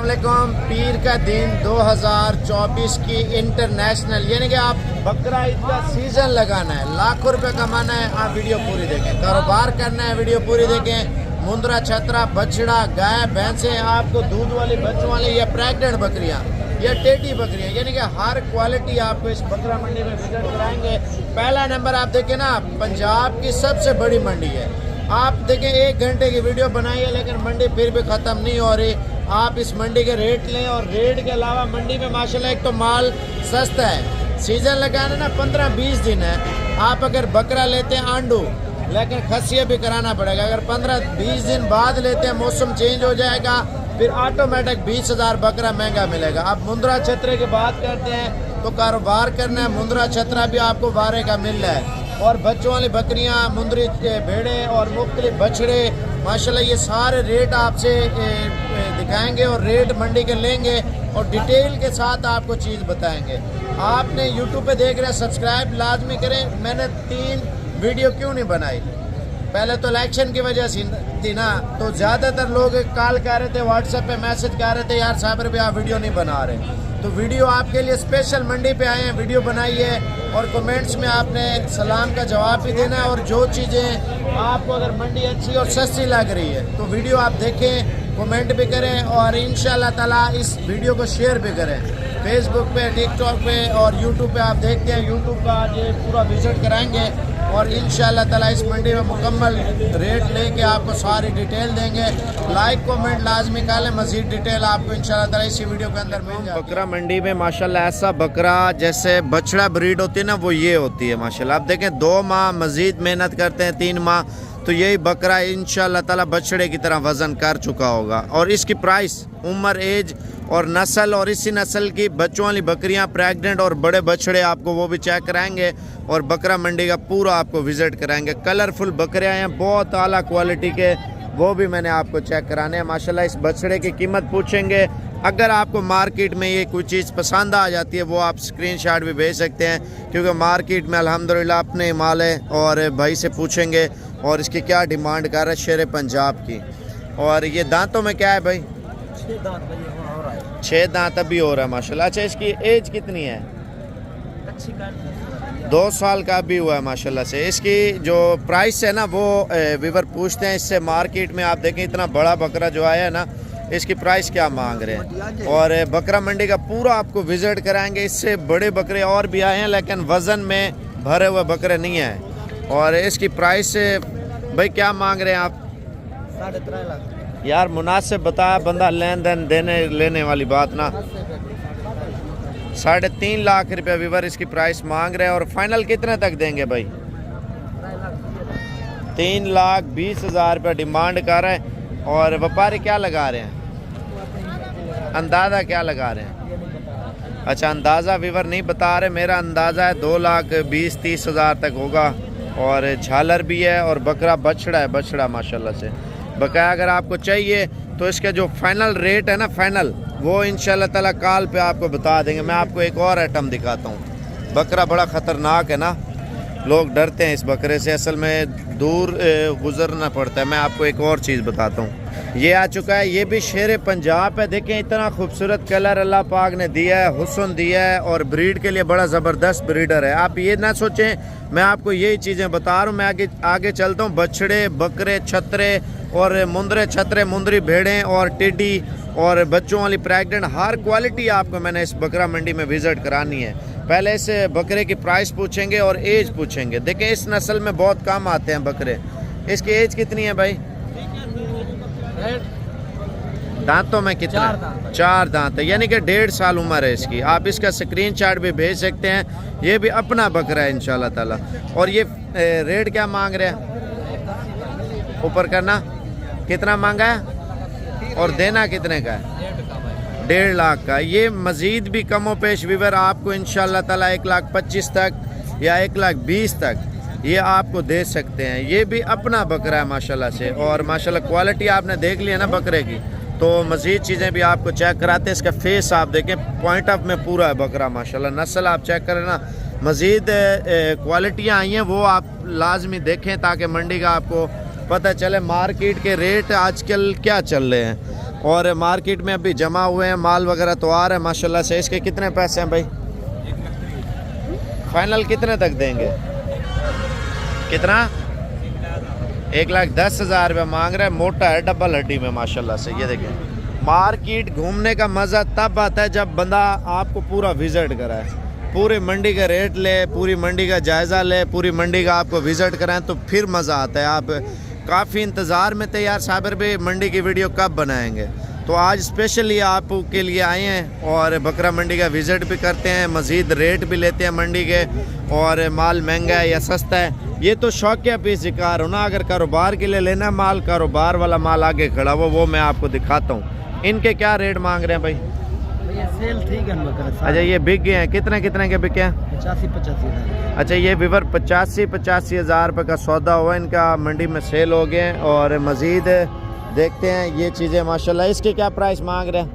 अस्सलामुअलैकुम। पीर का दिन 2024 की इंटरनेशनल यानी कि आप बकरा ईद का सीजन लगाना है, लाखों रुपए कमाना है, आप वीडियो पूरी देखें। कारोबार करना है, वीडियो पूरी देखें। मुंद्रा, छतरा, बछड़ा, गाय, भैंसें, आपको दूध वाली, बच्चों वाली या प्रेग्नेंट बकरियां या टेटी बकरियां, यानी कि हर क्वालिटी आपको इस बकरा मंडी में विजिट कराएंगे। पहला नंबर आप देखें ना, पंजाब की सबसे बड़ी मंडी है। आप देखें 1 घंटे की वीडियो बनाई है लेकिन मंडी फिर भी ख़त्म नहीं हो रही। आप इस मंडी के रेट लें और रेट के अलावा मंडी में माशाल्लाह एक तो माल सस्ता है। सीज़न लगाने ना 15-20 दिन है। आप अगर बकरा लेते हैं आंडू, लेकिन खसिया भी कराना पड़ेगा। अगर 15-20 दिन बाद लेते हैं, मौसम चेंज हो जाएगा, फिर ऑटोमेटिक 20,000 बकरा महंगा मिलेगा। आप मुंद्रा छतरे की बात करते हैं तो कारोबार करना है, मुंद्रा छतरा भी आपको 12 का मिल रहा है। और बच्चों वाली बकरियां, मुंदरी भेड़े और मुख्तलिफ बछड़े, माशाल्लाह ये सारे रेट आपसे दिखाएंगे और रेट मंडी के लेंगे और डिटेल के साथ आपको चीज़ बताएंगे। आपने यूट्यूब पे देख रहे हैं, सब्सक्राइब लाजमी करें। मैंने 3 वीडियो क्यों नहीं बनाई? पहले तो इलेक्शन की वजह से थी ना, तो ज़्यादातर लोग कॉल कर रहे थे, व्हाट्सएप पे मैसेज कर रहे थे, यार साबिर भाई आप वीडियो नहीं बना रहे। तो वीडियो आपके लिए स्पेशल मंडी पे आए हैं, वीडियो बनाइए और कमेंट्स में आपने सलाम का जवाब भी देना है। और जो चीज़ें आपको अगर मंडी अच्छी और सस्ती लग रही है तो वीडियो आप देखें, कमेंट भी करें और इंशाल्लाह ताला इस वीडियो को शेयर भी करें। फेसबुक पे, टिकटॉक पे और यूट्यूब पे आप देखते हैं, यूट्यूब का आज ये पूरा विजिट कराएंगे और इंशाल्लाह ताला इस मंडी में मुकम्मल रेट लेके आपको सारी डिटेल देंगे। लाइक कमेंट लाजमी करें, मज़ीद डिटेल आपको इंशाल्लाह ताला इसी वीडियो के अंदर मिल जाएगी। बकरा मंडी में माशाल्लाह ऐसा बकरा जैसे बछड़ा ब्रीड होती है ना, वो ये होती है माशाल्लाह। आप देखें 2 माह मज़ीद मेहनत करते हैं, 3 माह, तो यही बकरा इंशाल्लाह ताला बछड़े की तरह वज़न कर चुका होगा। और इसकी प्राइस, उम्र, एज और नस्ल, और इसी नस्ल की बच्चों वाली बकरियां, प्रेग्नेंट और बड़े बछड़े आपको वो भी चेक कराएंगे और बकरा मंडी का पूरा आपको विज़िट कराएंगे। कलरफुल बकरियां हैं, बहुत आला क्वालिटी के, वो भी मैंने आपको चेक कराने हैं माशाल्लाह। इस बछड़े की कीमत पूछेंगे। अगर आपको मार्केट में ये कोई चीज़ पसंद आ जाती है वो आप स्क्रीनशॉट भी भेज सकते हैं, क्योंकि मार्केट में अल्हम्दुलिल्लाह अपने माल है। और भाई से पूछेंगे और इसकी क्या डिमांड कर रहा है शेर पंजाब की। और ये दांतों में क्या है भाई? 6 दांत अभी हो रहा है माशाल्लाह। अच्छा, इसकी एज कितनी है? 2 साल का अभी हुआ है माशाल्लाह से। इसकी जो प्राइस है ना वो व्यूअर पूछते हैं इससे। मार्केट में आप देखें इतना बड़ा बकरा जो आया है ना, इसकी प्राइस क्या मांग रहे हैं। और बकरा मंडी का पूरा आपको विजिट कराएंगे। इससे बड़े बकरे और भी आए हैं लेकिन वज़न में भरे हुए बकरे नहीं हैं। और इसकी प्राइस भाई क्या मांग रहे हैं आप? 3.5 लाख। यार मुनासिब बताया बंदा, लेन देन देने लेने वाली बात ना। 3.5 लाख रुपये व्यूअर इसकी प्राइस मांग रहे हैं। और फाइनल कितने तक देंगे भाई? 3,20,000 रुपये डिमांड कर रहे हैं। और व्यापारी क्या लगा रहे हैं? अंदाज़ा क्या लगा रहे हैं? अच्छा, अंदाज़ा व्यूअर नहीं बता रहे। मेरा अंदाज़ा है 2,20,000-30,000 तक होगा। और झालर भी है और बकरा बछड़ा है, बछड़ा माशाल्लाह से। बकाया अगर आपको चाहिए तो इसका जो फाइनल रेट है ना, फाइनल, वो इंशाल्लाह ताला कॉल पे आपको बता देंगे। मैं आपको एक और आइटम दिखाता हूँ। बकरा बड़ा ख़तरनाक है ना, लोग डरते हैं इस बकरे से, असल में दूर गुजरना पड़ता है। मैं आपको एक और चीज़ बताता हूँ। ये आ चुका है, ये भी शेर पंजाब है। देखें इतना खूबसूरत कलर अल्लाह पाक ने दिया है, हुस्न दिया है और ब्रीड के लिए बड़ा ज़बरदस्त ब्रीडर है। आप ये ना सोचें मैं आपको यही चीज़ें बता रहा हूँ। मैं आगे चलता हूँ। बछड़े, बकरे, छतरे और मुंदरे, छतरे, मुंदरी भेड़ें और टेडी और बच्चों वाली प्रेग्नेंट, हर क्वालिटी आपको मैंने इस बकरा मंडी में विज़िट करानी है। पहले इस बकरे की प्राइस पूछेंगे और एज पूछेंगे। देखें इस नस्ल में बहुत कम आते हैं बकरे। इसकी एज कितनी है भाई? दांतों में कितना? 4 दांत है, यानी कि 1.5 साल उम्र है इसकी। आप इसका स्क्रीनशॉट भी भेज सकते हैं। ये भी अपना बकरा है इंशाल्लाह ताला। और ये रेट क्या मांग रहे हैं? ऊपर करना, कितना मांगा है और देना कितने का है? 1.5 लाख का। ये मज़ीद भी कमो पेश व्यूअर आपको इंशाल्लाह ताला 1,25,000 तक या 1,20,000 तक ये आपको दे सकते हैं। ये भी अपना बकरा है माशाल्लाह से। और माशाल्लाह क्वालिटी आपने देख लिया ना बकरे की, तो मज़ीद चीज़ें भी आपको चेक कराते हैं। इसका फेस आप देखें, पॉइंट ऑफ में पूरा है बकरा माशाल्लाह। नस्ल आप चेक करें ना, मज़ीद क्वालिटियाँ आई हैं वो आप लाजमी देखें ताकि मंडी का आपको पता चले मार्केट के रेट आजकल क्या चल रहे हैं। और मार्केट में अभी जमा हुए हैं, माल वगैरह तो आ रहा है माशाल्लाह से। इसके कितने पैसे हैं भाई? फाइनल कितने तक देंगे? कितना? 1,10,000 रुपये मांग रहे हैं। मोटा है, डबल हड्डी में माशाल्लाह से। ये देखें, मार्केट घूमने का मज़ा तब आता है जब बंदा आपको पूरा विज़िट कराए, पूरी मंडी का रेट ले, पूरी मंडी का जायज़ा ले, पूरी मंडी का आपको विज़िट कराएं, तो फिर मज़ा आता है। आप काफ़ी इंतज़ार में थे यार साबिर भी मंडी की वीडियो कब बनाएंगे, तो आज स्पेशली आपके लिए आए हैं और बकरा मंडी का विज़िट भी करते हैं, मज़ीद रेट भी लेते हैं मंडी के, और माल महंगा है या सस्ता है ये तो शौकिया पीस शिकार हो ना। अगर कारोबार के लिए लेना माल, कारोबार वाला माल आगे खड़ा हो, वो मैं आपको दिखाता हूँ। इनके क्या रेट मांग रहे हैं भाई? सेल ठीक है बकरा। अच्छा, ये बिक गए हैं, कितने कितने के बिके हैं? 85-85। अच्छा, ये विवर 85 हज़ार रुपये का सौदा हुआ इनका, मंडी में सेल हो गए। और मज़ीद देखते हैं ये चीज़ें माशाल्लाह। इसके क्या प्राइस मांग रहे हैं?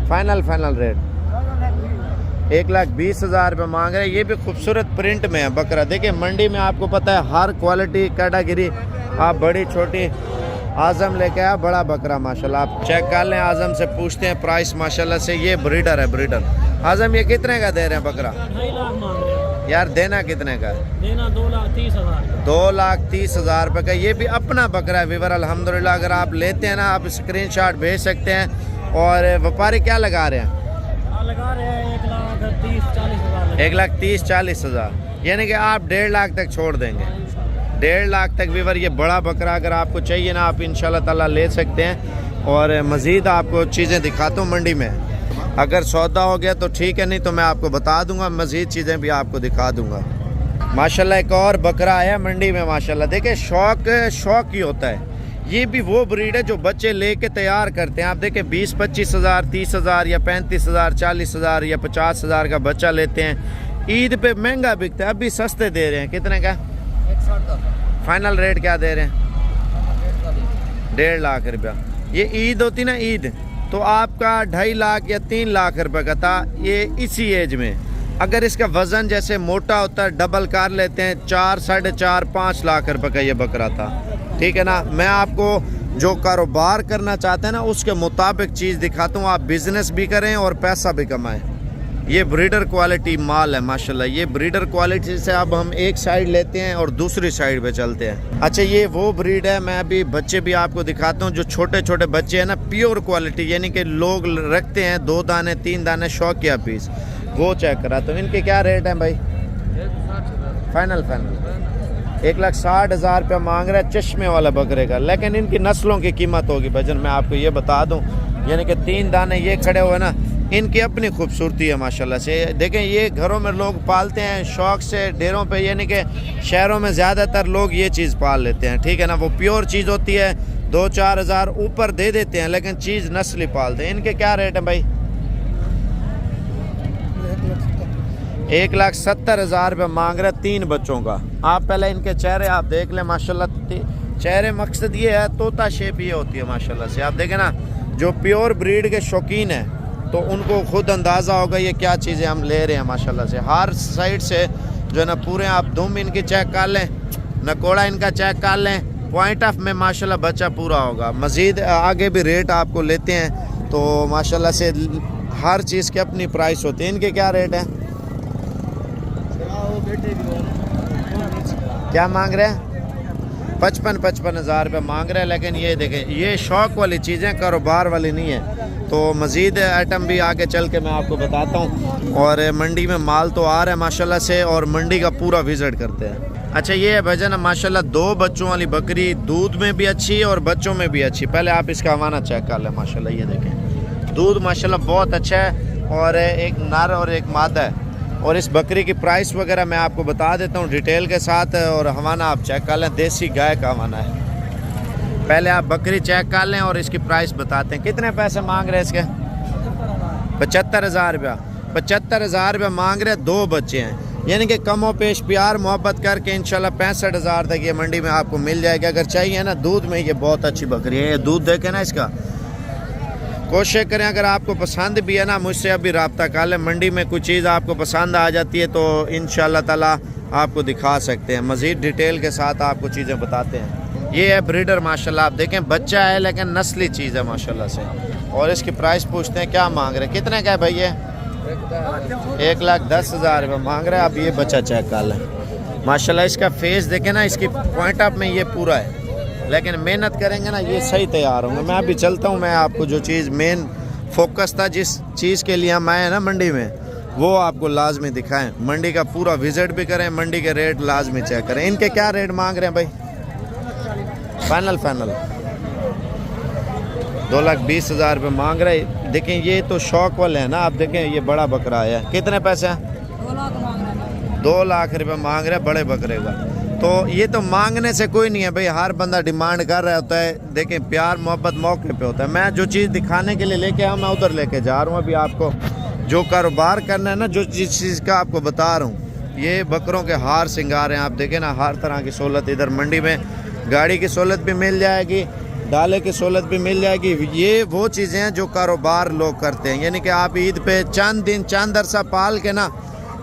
फाइनल रेट 1,20,000 रुपये मांग रहे हैं। ये भी खूबसूरत प्रिंट में है बकरा। देखिए मंडी में आपको पता है हर क्वालिटी कैटेगरी, आप बड़ी छोटी, आज़म लेके आया बड़ा बकरा माशाल्लाह। आप चेक कर लें, आज़म से पूछते हैं प्राइस माशाल्लाह से। ये ब्रीडर है, ब्रीडर। आज़म ये कितने का दे रहे हैं बकरा? 2.5 लाख मांग रहे हैं यार देना कितने का? देना 2,30,000। 2,30,000 रुपये का। ये भी अपना बकरा है विवर अल्हम्दुलिल्लाह। अगर आप लेते हैं ना, आप स्क्रीनशॉट भेज सकते हैं। और व्यापारी क्या लगा रहे हैं? लगा रहे हैं 1,30,40,000। 1,30,40,000, यानी कि आप 1.5 लाख तक छोड़ देंगे। 1.5 लाख तक विवर ये बड़ा बकरा अगर आपको चाहिए ना, आप इंशाल्लाह ताला ले सकते हैं। और मज़ीद आपको चीज़ें दिखाता हूँ मंडी में, अगर सौदा हो गया तो ठीक है, नहीं तो मैं आपको बता दूंगा, मज़ीद चीज़ें भी आपको दिखा दूंगा। माशाल्लाह एक और बकरा आया मंडी में माशाल्लाह। देखिए शौक ही होता है। ये भी वो ब्रीड है जो बच्चे लेके तैयार करते हैं। आप देखें 20-25 हज़ार, 30 हज़ार या 35 हज़ार, 40 हज़ार या 50 हज़ार का बच्चा लेते हैं। ईद पे महंगा बिकता है, अभी सस्ते दे रहे हैं। कितने का? 160 का। फाइनल रेट क्या दे रहे हैं? 1.5 लाख रुपया। ये ईद होती ना, ईद तो आपका 2.5 लाख या 3 लाख रुपए का था ये इसी एज में। अगर इसका वज़न जैसे मोटा होता है, डबल कर लेते हैं, 4, 4.5, 5 लाख रुपए का ये बकरा था। ठीक है ना। मैं आपको जो कारोबार करना चाहते हैं ना उसके मुताबिक चीज़ दिखाता हूँ, आप बिज़नेस भी करें और पैसा भी कमाएं। ये ब्रीडर क्वालिटी माल है माशाल्लाह। ये ब्रीडर क्वालिटी से अब हम एक साइड लेते हैं और दूसरी साइड पे चलते हैं। अच्छा, ये वो ब्रीड है, मैं अभी बच्चे भी आपको दिखाता हूँ जो छोटे छोटे बच्चे हैं ना, प्योर क्वालिटी, यानी कि लोग रखते हैं 2 दाने 3 दाने शौकिया पीस, वो चेक करा। तो इनके क्या रेट हैं भाई? फाइनल 1,60,000 रुपया मांग रहा है चश्मे वाला बकरे का। लेकिन इनकी नस्लों की कीमत होगी भजन, मैं आपको ये बता दूं। यानी कि 3 दाने ये खड़े हुए ना, इनकी अपनी खूबसूरती है माशाल्लाह से। देखें ये घरों में लोग पालते हैं शौक से, डेरों पे, यानी कि शहरों में ज़्यादातर लोग ये चीज़ पाल लेते हैं। ठीक है ना। वो प्योर चीज़ होती है, 2-4 हज़ार ऊपर दे देते हैं, लेकिन चीज़ नस्ली पालते हैं। इनके क्या रेट है भाई? 1,70,000 रुपये मांग रहे 3 बच्चों का। आप पहले इनके चेहरे आप देख लें माशाल्लाह। चेहरे मकसद ये है, तोता शेप ये होती है माशाल्लाह से। आप देखें ना, जो प्योर ब्रीड के शौकीन हैं तो उनको खुद अंदाज़ा होगा ये क्या चीज़ें हम ले रहे हैं माशाल्लाह से। हर साइड से जो है ना पूरे आप दुम इनकी चेक कर लें, नकोड़ा इनका चेक कर लें, पॉइंट ऑफ में माशाल्लाह बच्चा पूरा होगा। मज़ीद आगे भी रेट आपको लेते हैं तो माशाल्लाह से हर चीज़ की अपनी प्राइस होती है। इनके क्या रेट है? क्या मांग रहे हैं? 55 हज़ार रुपये मांग रहे हैं। लेकिन ये देखें, ये शौक़ वाली चीज़ें, कारोबार वाली नहीं है। तो मज़ीद आइटम भी आगे चल के मैं आपको बताता हूँ। और मंडी में माल तो आ रहा है माशाल्लाह से, और मंडी का पूरा विज़िट करते हैं। अच्छा, ये है भजन माशाल्लाह 2 बच्चों वाली बकरी, दूध में भी अच्छी है और बच्चों में भी अच्छी। पहले आप इसका हवाना चेक कर लें माशाल्लाह। ये देखें, दूध माशाल्लाह बहुत अच्छा है, और एक नर और एक मादा है। और इस बकरी की प्राइस वगैरह मैं आपको बता देता हूँ डिटेल के साथ, और हवाना आप चेक कर लें, देसी गाय का हवाना है। पहले आप बकरी चेक कर लें और इसकी प्राइस बताते हैं। कितने पैसे मांग रहे हैं इसके? 75,000 रुपया। 75,000 रुपया मांग रहे, 2 बच्चे हैं, यानी कि कमो पेश प्यार मोहब्बत करके इंशाल्लाह 65,000 तक ये मंडी में आपको मिल जाएगा। अगर चाहिए ना, दूध में ये बहुत अच्छी बकरी है। ये दूध देखें ना इसका, कोशिश करें अगर आपको पसंद भी है ना, मुझसे अभी रब्ता कर लें। मंडी में कोई चीज़ आपको पसंद आ जाती है तो इंशाल्लाह ताला आपको दिखा सकते हैं, मज़ीद डिटेल के साथ आपको चीज़ें बताते हैं। ये है ब्रीडर माशाल्लाह, आप देखें बच्चा है लेकिन नस्ली चीज़ है माशाल्लाह से। और इसकी प्राइस पूछते हैं क्या मांग रहे हैं, कितने का है भाई ये? 1,10,000 रुपये मांग रहे हैं। अब ये बच्चा चेक कर लें माशाल्लाह, इसका फेस देखें ना, इसकी पॉइंट अप में ये पूरा है, लेकिन मेहनत करेंगे ना ये सही तैयार होंगे। मैं अभी चलता हूँ, मैं आपको जो चीज़ मेन फोकस था, जिस चीज़ के लिए हम आए ना मंडी में, वो आपको लाजमी दिखाएं। मंडी का पूरा विजिट भी करें, मंडी के रेट लाजमी चेक करें। इनके क्या रेट मांग रहे हैं भाई? फाइनल 2,20,000 रुपये मांग रहे। देखें ये तो शौक वाले हैं ना, आप देखें ये बड़ा बकरा आया है, कितने पैसे हैं? 2 लाख रुपये मांग रहे बड़े बकरे का। तो ये तो मांगने से कोई नहीं है भाई, हर बंदा डिमांड कर रहा होता है। देखें प्यार मोहब्बत मौके पे होता है। मैं जो चीज़ दिखाने के लिए लेके आया मैं उधर लेके जा रहा हूँ। अभी आपको जो कारोबार करना है ना, जो चीज़ का आपको बता रहा हूँ, ये बकरों के हार सिंगार हैं। आप देखें ना, हर तरह की सहूलत इधर मंडी में, गाड़ी की सहूलत भी मिल जाएगी, डाले की सहूलत भी मिल जाएगी। ये वो चीज़ें हैं जो कारोबार लोग करते हैं, यानी कि आप ईद पे चंद दिन चंद अरसा पाल के ना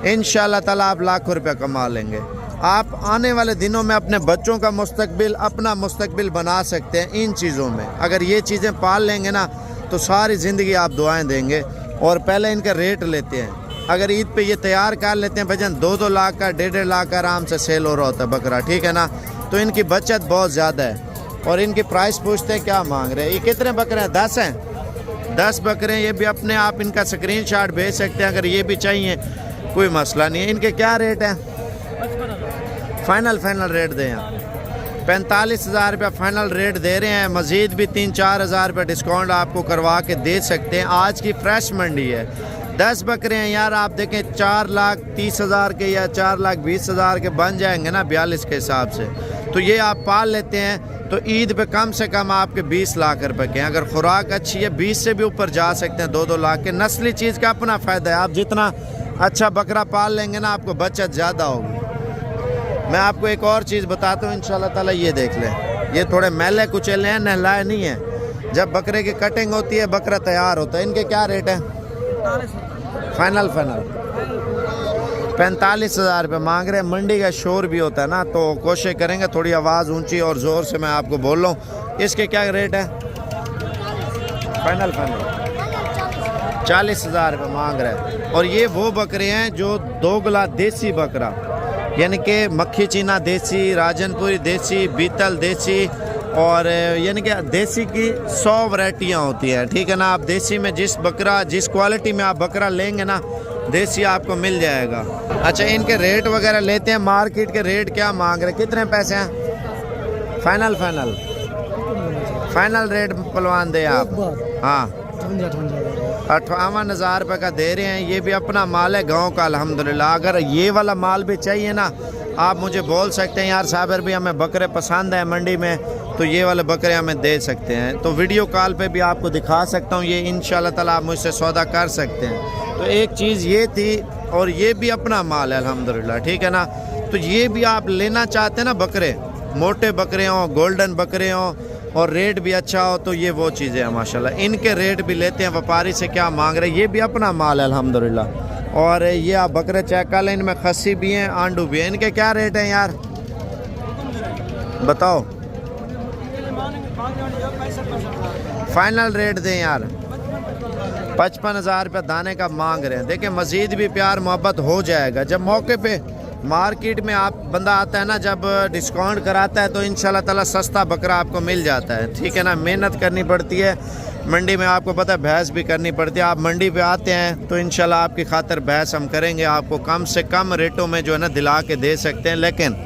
इंशाल्लाह ताला आप लाखों रुपया कमा लेंगे। आप आने वाले दिनों में अपने बच्चों का मुस्तकबिल, अपना मुस्तकबिल बना सकते हैं इन चीज़ों में। अगर ये चीज़ें पाल लेंगे ना तो सारी ज़िंदगी आप दुआएं देंगे। और पहले इनका रेट लेते हैं, अगर ईद पे ये तैयार कर लेते हैं भजन 2-2 लाख का, 1.5 लाख का आराम से सेल हो रहा होता है बकरा, ठीक है ना। तो इनकी बचत बहुत ज़्यादा है। और इनकी प्राइस पूछते हैं क्या मांग रहे हैं। ये कितने बकरे हैं? 10 हैं, 10 बकरे हैं। ये भी अपने आप इनका स्क्रीनशॉट भेज सकते हैं अगर ये भी चाहिए, कोई मसला नहीं है। इनके क्या रेट है? फाइनल रेट दें आप 45,000 रुपया फाइनल रेट दे रहे हैं। मज़ीद भी 3-4 हज़ार रुपये डिस्काउंट आपको करवा के दे सकते हैं। आज की फ्रेश मंडी है। 10 बकरे हैं यार, आप देखें 4,30,000 के या 4,20,000 के बन जाएंगे ना 42 के हिसाब से। तो ये आप पाल लेते हैं तो ईद पे कम से कम आपके 20 लाख रुपए के हैं। अगर खुराक अच्छी है 20 से भी ऊपर जा सकते हैं, 2-2 लाख के। नस्ली चीज़ का अपना फ़ायदा है, आप जितना अच्छा बकरा पाल लेंगे ना आपको बचत ज़्यादा होगी। मैं आपको एक और चीज़ बताता हूँ इंशाल्लाह ताला, ये देख लें, ये थोड़े मैले कुचेले हैं, नहलाए नहीं है। जब बकरे की कटिंग होती है बकरा तैयार होता है। इनके क्या रेट हैं? फाइनल 45,000 रुपये मांग रहे हैं। मंडी का शोर भी होता है ना, तो कोशिश करेंगे थोड़ी आवाज़ ऊंची और ज़ोर से मैं आपको बोल रहा हूँ। इसके क्या रेट है? फाइनल 40,000 रुपये मांग रहे हैं। और ये वो बकरे हैं जो दोगला देसी बकरा, यानी कि मक्खी चीना देसी, राजनपुरी देसी, बीतल देसी, और यानी कि देसी की 100 वैरायटियाँ होती हैं, ठीक है ना। आप देसी में जिस क्वालिटी में आप बकरा लेंगे ना, देसी आपको मिल जाएगा। अच्छा, इनके रेट वगैरह लेते हैं, मार्केट के रेट क्या मांग रहे हैं, कितने पैसे हैं? फाइनल रेट पलवान दे आप? हाँ, 58,000 रुपये का दे रहे हैं। ये भी अपना माल है गांव का अल्हम्दुलिल्लाह। अगर ये वाला माल भी चाहिए ना, आप मुझे बोल सकते हैं यार साबिर भी हमें बकरे पसंद है मंडी में, तो ये वाले बकरे हमें दे सकते हैं। तो वीडियो कॉल पे भी आपको दिखा सकता हूँ, ये इंशाल्लाह ताला आप मुझसे सौदा कर सकते हैं। तो एक चीज़ ये थी, और ये भी अपना माल है अल्हम्दुलिल्लाह, ठीक है ना। तो ये भी आप लेना चाहते हैं ना बकरे, मोटे बकरे हों, गोल्डन बकरे हों, और रेट भी अच्छा हो, तो ये वो चीज़ें हैं माशाल्लाह। इनके रेट भी लेते हैं व्यापारी से क्या मांग रहे हैं। ये भी अपना माल है अल्हम्दुलिल्लाह। और ये आप बकरे चेक कर लें, इनमें खस्सी भी हैं, आंडू भी हैं। इनके क्या रेट हैं यार बताओ? फाइनल रेट दें यार, 55,000 रुपये दाने का मांग रहे हैं। देखिए मज़ीद भी प्यार मोहब्बत हो जाएगा जब मौके पे मार्केट में आप बंदा आता है ना, जब डिस्काउंट कराता है तो इंशाल्लाह ताला सस्ता बकरा आपको मिल जाता है, ठीक है ना। मेहनत करनी पड़ती है मंडी में, आपको पता है भैंस भी करनी पड़ती है। आप मंडी पे आते हैं तो इंशाल्लाह आपकी खातिर भैंस हम करेंगे, आपको कम से कम रेटों में जो है ना दिला के दे सकते हैं। लेकिन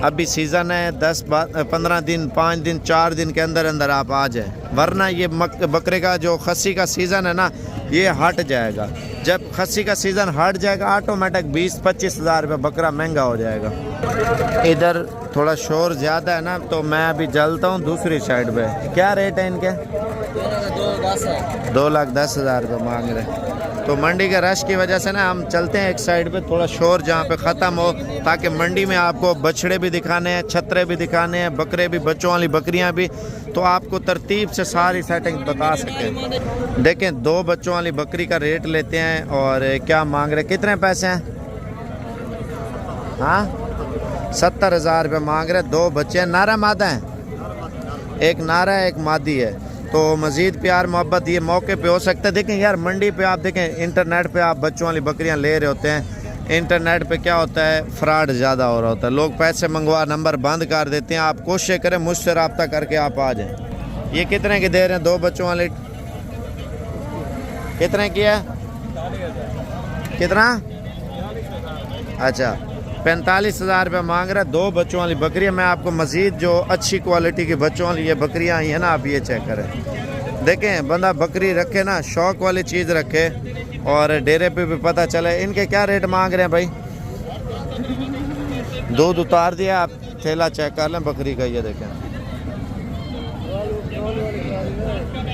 अभी सीज़न है, 10-15 दिन, 5 दिन, 4 दिन के अंदर अंदर आप आ जाए, वरना ये बकरे का जो खस्सी का सीज़न है ना, ये हट जाएगा। जब खस्सी का सीज़न हट जाएगा ऑटोमेटिक 20-25 हज़ार रुपये बकरा महंगा हो जाएगा। इधर थोड़ा शोर ज़्यादा है ना, तो मैं अभी चलता हूँ दूसरी साइड पे। क्या रेट है इनके? 2,10,000 रुपये मांग रहे हैं। तो मंडी के रश की वजह से ना हम चलते हैं एक साइड पे, थोड़ा शोर जहाँ पे ख़त्म हो, ताकि मंडी में आपको बछड़े भी दिखाने हैं, छतरे भी दिखाने हैं, बकरे भी, बच्चों वाली बकरियाँ भी, तो आपको तरतीब से सारी सेटिंग बता सकें। देखें 2 बच्चों वाली बकरी का रेट लेते हैं और क्या मांग रहे, कितने पैसे हैं? हाँ, 70,000 रुपये मांग रहे। 2 बच्चे हैं, नारा मादा हैं, एक नारा है, एक मादी है। तो मज़ीद प्यार मोहब्बत ये मौके पे हो सकता है। देखें यार, मंडी पे आप देखें, इंटरनेट पे आप बच्चों वाली बकरियां ले रहे होते हैं। इंटरनेट पे क्या होता है, फ्रॉड ज़्यादा हो रहा होता है, लोग पैसे मंगवा नंबर बंद कर देते हैं। आप कोशिश करें मुझसे रब्ता करके आप आ जाएँ। ये कितने की दे रहे हैं दो बच्चों वाले? कितने की है? कितना? अच्छा, 45,000 रुपये मांग रहा है दो बच्चों वाली बकरियाँ। मैं आपको मज़ीद जो अच्छी क्वालिटी की बच्चों वाली ये बकरियाँ आई हैं ना, आप ये चेक करें। देखें, बंदा बकरी रखे ना, शौक़ वाली चीज़ रखे और डेरे पे भी पता चले। इनके क्या रेट मांग रहे हैं भाई? दूध उतार दिया, आप थैला चेक कर लें बकरी का, ये देखें।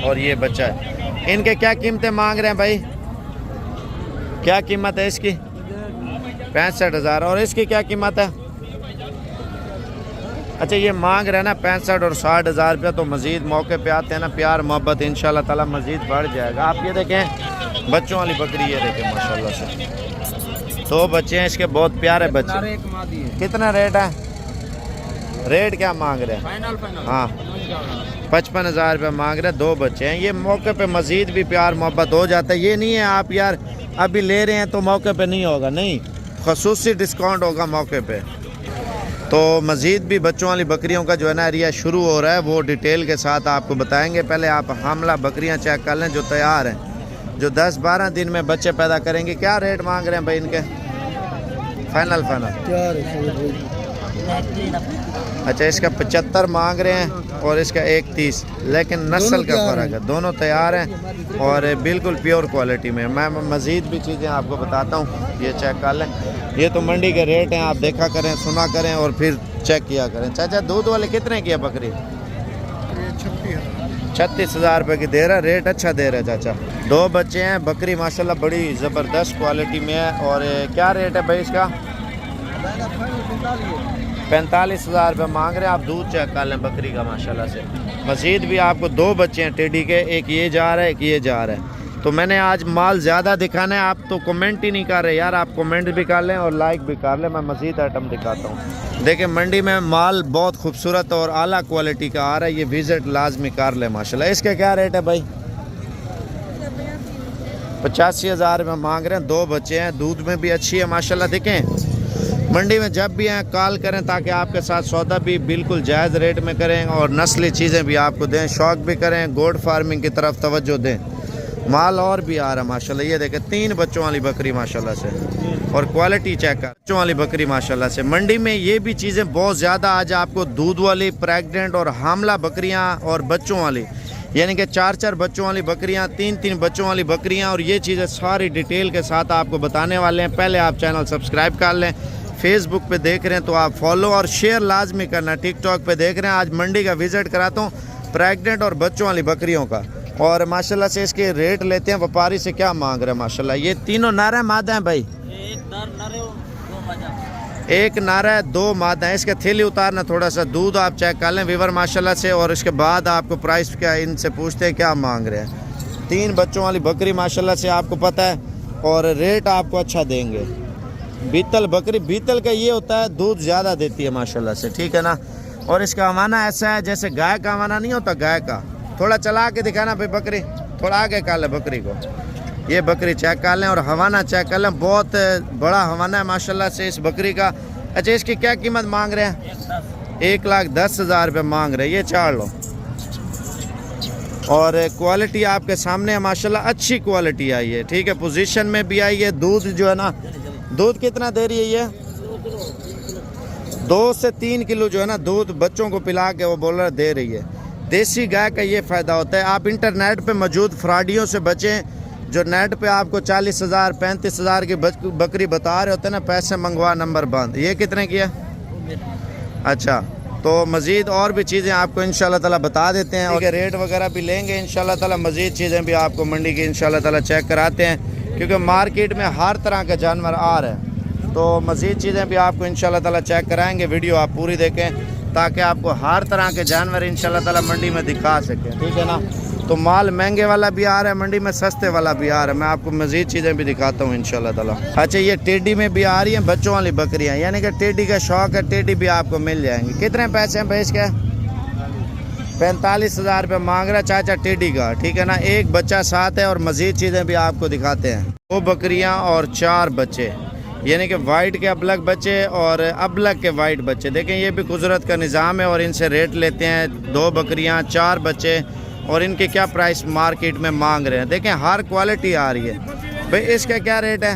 और ये बच्चा है, इनके क्या कीमतें मांग रहे हैं भाई? क्या कीमत है इसकी? 65,000। और इसकी क्या कीमत है? अच्छा, ये मांग रहे हैं ना 65 और 60,000 रुपया। तो मज़ीद मौके पे आते हैं ना, प्यार मोहब्बत इंशाल्लाह ताला मज़ीद बढ़ जाएगा। आप ये देखें बच्चों वाली बकरी, ये देखें माशाल्लाह से। दो बच्चे हैं इसके, बहुत प्यारे बच्चे। कितना रेट है? रेट क्या मांग रहे हैं? हाँ, 55,000 रुपये मांग रहे हैं, दो बच्चे हैं। ये मौके पे मज़ीद भी प्यार मोहब्बत हो जाता है। ये नहीं है आप यार अभी ले रहे हैं तो मौके पे नहीं होगा, नहीं, ख़ुसूसी डिस्काउंट होगा मौके पे। तो मज़ीद भी बच्चों वाली बकरियों का जो है ना एरिया शुरू हो रहा है, वो डिटेल के साथ आपको बताएंगे। पहले आप हामला बकरियां चेक कर लें जो तैयार हैं, जो 10-12 दिन में बच्चे पैदा करेंगे। क्या रेट मांग रहे हैं भाई इनके? फाइनल अच्छा, इसका 75 मांग रहे हैं और इसका 31, लेकिन नस्ल का फ़र्क है। दोनों तैयार हैं और बिल्कुल प्योर क्वालिटी में। मैं मज़ीद भी चीज़ें आपको बताता हूँ, ये चेक कर लें। ये तो मंडी के रेट हैं, आप देखा करें, सुना करें और फिर चेक किया करें। चाचा, दूध वाले कितने की है बकरी? 36,000 रुपये की दे रहा है, रेट अच्छा दे रहा है चाचा। दो बच्चे हैं, बकरी माशाल्लाह बड़ी ज़बरदस्त क्वालिटी में है। और क्या रेट है भाई इसका? 45,000 रुपये मांग रहे हैं। आप दूध चेक कर लें बकरी का माशाल्लाह से। मज़ीद भी आपको दो बच्चे हैं टेडी के, एक ये जा रहा है, एक ये जा रहा है। तो मैंने आज माल ज़्यादा दिखाना है, आप तो कमेंट ही नहीं कर रहे यार। आप कमेंट भी कर लें और लाइक भी कर लें, मैं मज़ीद आइटम दिखाता हूँ। देखिए, मंडी में माल बहुत खूबसूरत और आला क्वालिटी का आ रहा है, ये विज़िट लाजमी कर लें माशाल्लाह। इसके क्या रेट है भाई? 85,000 रुपये मांग रहे हैं, दो बच्चे हैं, दूध में भी अच्छी है माशाल्लाह। देखें, मंडी में जब भी आएँ कॉल करें ताकि आपके साथ सौदा भी बिल्कुल जायज़ रेट में करें और नस्ली चीज़ें भी आपको दें, शौक़ भी करें, गोड फार्मिंग की तरफ तवज्जो दें। माल और भी आ रहा है माशाल्लाह। ये देखें, 3 बच्चों वाली बकरी माशाल्लाह से, और क्वालिटी चेक कर, बच्चों वाली बकरी माशाल्लाह से। मंडी में ये भी चीज़ें बहुत ज़्यादा आज आपको दूध वाली, प्रेग्नेंट और हामला बकरियाँ और बच्चों वाली, यानी कि 4-4 बच्चों वाली बकरियाँ, 3-3 बच्चों वाली बकरियाँ, और ये चीज़ें सारी डिटेल के साथ आपको बताने वाले हैं। पहले आप चैनल सब्सक्राइब कर लें, फेसबुक पे देख रहे हैं तो आप फॉलो और शेयर लाजमी करना, टिकटॉक पे देख रहे हैं। आज मंडी का विज़िट कराता हूँ प्रेग्नेंट और बच्चों वाली बकरियों का, और माशाल्लाह से इसके रेट लेते हैं व्यापारी से। क्या मांग रहे हैं माशाल्लाह? ये तीनों नारा मादा हैं भाई? एक नारा है, दो मादा है। इसका थैली उतारना थोड़ा सा, दूध आप चेक कर लें वीवर माशाल्लाह से, और इसके बाद आपको प्राइस क्या इनसे पूछते हैं क्या मांग रहे हैं। 3 बच्चों वाली बकरी माशाल्लाह से, आपको पता है, और रेट आपको अच्छा देंगे। बीतल बकरी, बीतल का ये होता है दूध ज़्यादा देती है माशाल्लाह से, ठीक है ना। और इसका हवाना ऐसा है जैसे गाय का हवाना नहीं होता, गाय का। थोड़ा चला के दिखाना भाई बकरी, थोड़ा आगे कर ले बकरी को। ये बकरी चेक कर लें और हवाना चेक कर लें, बहुत बड़ा हवाना है माशाल्लाह से इस बकरी का। अच्छा, इसकी क्या कीमत मांग रहे हैं? 1,10,000 रुपये मांग रहे हैं। ये चार लो, और क्वालिटी आपके सामने है माशाल्लाह, अच्छी क्वालिटी आई है, ठीक है। पोजीशन में भी आई है। दूध जो है ना, दूध कितना दे रही है ये? 2 से 3 किलो जो है ना दूध बच्चों को पिला के वो बोल रहा दे रही है। देसी गाय का ये फ़ायदा होता है। आप इंटरनेट पे मौजूद फ्रॉडियों से बचें, जो नेट पे आपको 40,000 35,000 की बकरी बता रहे होते हैं ना, पैसे मंगवा नंबर बंद। ये कितने की है? अच्छा, तो मज़ीद और भी चीज़ें आपको इंशाल्लाह ताला बता देते हैं, और रेट वगैरह भी लेंगे इंशाल्लाह ताला। मज़ीद चीज़ें भी आपको मंडी की इंशाल्लाह ताला चेक कराते हैं, क्योंकि मार्केट में हर तरह के जानवर आ रहे हैं। तो मज़ीद चीज़ें भी आपको इंशाल्लाह ताला चेक कराएंगे। वीडियो आप पूरी देखें ताकि आपको हर तरह के जानवर इंशाल्लाह ताला मंडी में दिखा सकें, ठीक है ना। तो माल महंगे वाला भी आ रहा है मंडी में, सस्ते वाला भी आ रहा है। मैं आपको मज़ीद चीज़ें भी दिखाता हूँ इंशाल्लाह ताला। अच्छा, ये टेडी में भी आ रही हैं बच्चों वाली बकरियाँ, यानी कि टेडी का शौक़ है, टेडी भी आपको मिल जाएंगी। कितने पैसे हैं भाई इसके? 45,000 रुपये मांग रहा है चाचा टेडी का, ठीक है ना। एक बच्चा साथ है और मज़ीद चीज़ें भी आपको दिखाते हैं। 2 बकरियां और 4 बच्चे, यानी कि वाइट के अबलग बच्चे और अबलग के वाइट बच्चे। देखें ये भी कुदरत का निज़ाम है और इनसे रेट लेते हैं। 2 बकरियां 4 बच्चे और इनके क्या प्राइस मार्केट में मांग रहे हैं। देखें हर क्वालिटी आ रही है। भाई इसका क्या रेट है,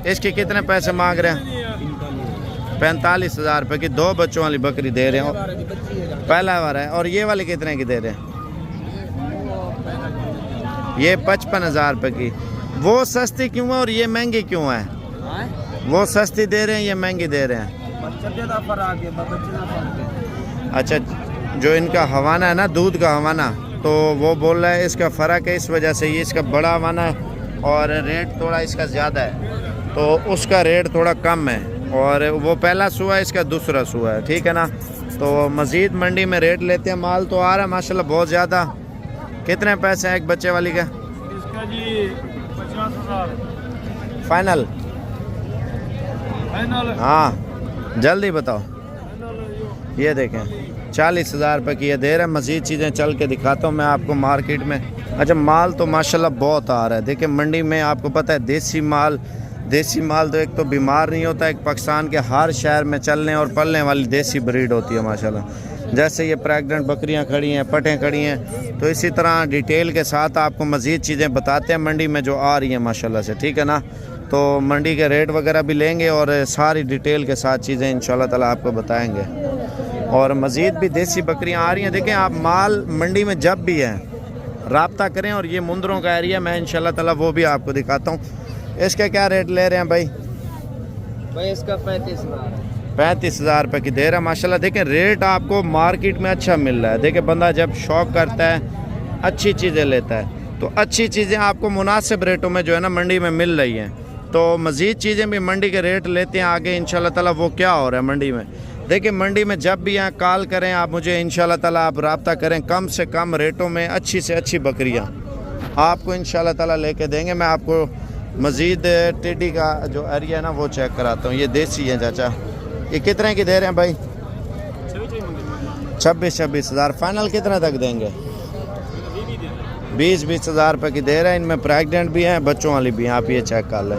इसके कितने पैसे मांग रहे हैं? 45,000 रुपये की 2 बच्चों वाली बकरी दे रहे हैं, पहला बार है। और ये वाली कितने की दे रहे हैं? ये 55,000 रुपये की। वो सस्ती क्यों है और ये महंगी क्यों है? वो सस्ती दे रहे हैं, ये महंगी दे रहे हैं। अच्छा, जो इनका हवाना है ना, दूध का हवाना, तो वो बोल रहा है इसका फ़र्क है, इस वजह से ये इसका बड़ा हवाना है और रेट थोड़ा इसका ज़्यादा है, तो उसका रेट थोड़ा कम है। और वो पहला सुआ है, इसका दूसरा सुआ है, ठीक है ना। तो मज़ीद मंडी में रेट लेते हैं। माल तो आ रहा है माशाल्लाह बहुत ज़्यादा। कितने पैसे हैं एक बच्चे वाली का? इसका जी 50,000 फाइनल। हाँ जल्दी बताओ। ये देखें 40,000 रुपये की ये दे रहे हैं। मज़ीद चीज़ें चल के दिखाता हूँ मैं आपको मार्केट में। अच्छा, माल तो माशाल्लाह बहुत आ रहा है। देखिए मंडी में आपको पता है देसी माल तो एक तो बीमार नहीं होता, एक पाकिस्तान के हर शहर में चलने और पलने वाली देसी ब्रीड होती है माशाल्लाह। जैसे ये प्रेग्नेंट बकरियां खड़ी हैं, पटें खड़ी हैं, तो इसी तरह डिटेल के साथ आपको मज़ीद चीज़ें बताते हैं मंडी में जो आ रही हैं माशाल्लाह से, ठीक है ना। तो मंडी के रेट वगैरह भी लेंगे और सारी डिटेल के साथ चीज़ें इंशाल्लाह ताला आपको बताएंगे। और मज़ीद भी देसी बकरियां आ रही हैं। देखें आप माल मंडी में जब भी है राब्ता करें। और ये मुंदरों का एरिया, मैं इंशाल्लाह ताला वो भी आपको दिखाता हूँ। इसके क्या रेट ले रहे हैं भाई? इसका 35,000 35,000 रुपये की दे रहा है माशाल्लाह। देखें रेट आपको मार्केट में अच्छा मिल रहा है। देखें बंदा जब शौक़ करता है, अच्छी चीज़ें लेता है, तो अच्छी चीज़ें आपको मुनासिब रेटों में जो है ना मंडी में मिल रही हैं। तो मज़ीद चीज़ें भी मंडी के रेट लेते हैं आगे इंशाल्लाह ताला। वो क्या हो रहा है मंडी में, देखिए मंडी में जब भी यहाँ कॉल करें आप मुझे, इंशाल्लाह ताला आप रब्ता करें, कम से कम रेटों में अच्छी से अच्छी बकरियाँ आपको इंशाल्लाह ताला लेके देंगे। मैं आपको मज़ीद टेडी का जो एरिया है ना वो चेक कराता हूँ। ये देसी है चाचा, ये कितने की दे रहे हैं भाई? 26,000 फाइनल कितने तक देंगे? 20,000 रुपये की दे रहे हैं। इनमें प्रेग्नेंट भी हैं, बच्चों वाली भी हैं, आप ये चेक कर लें।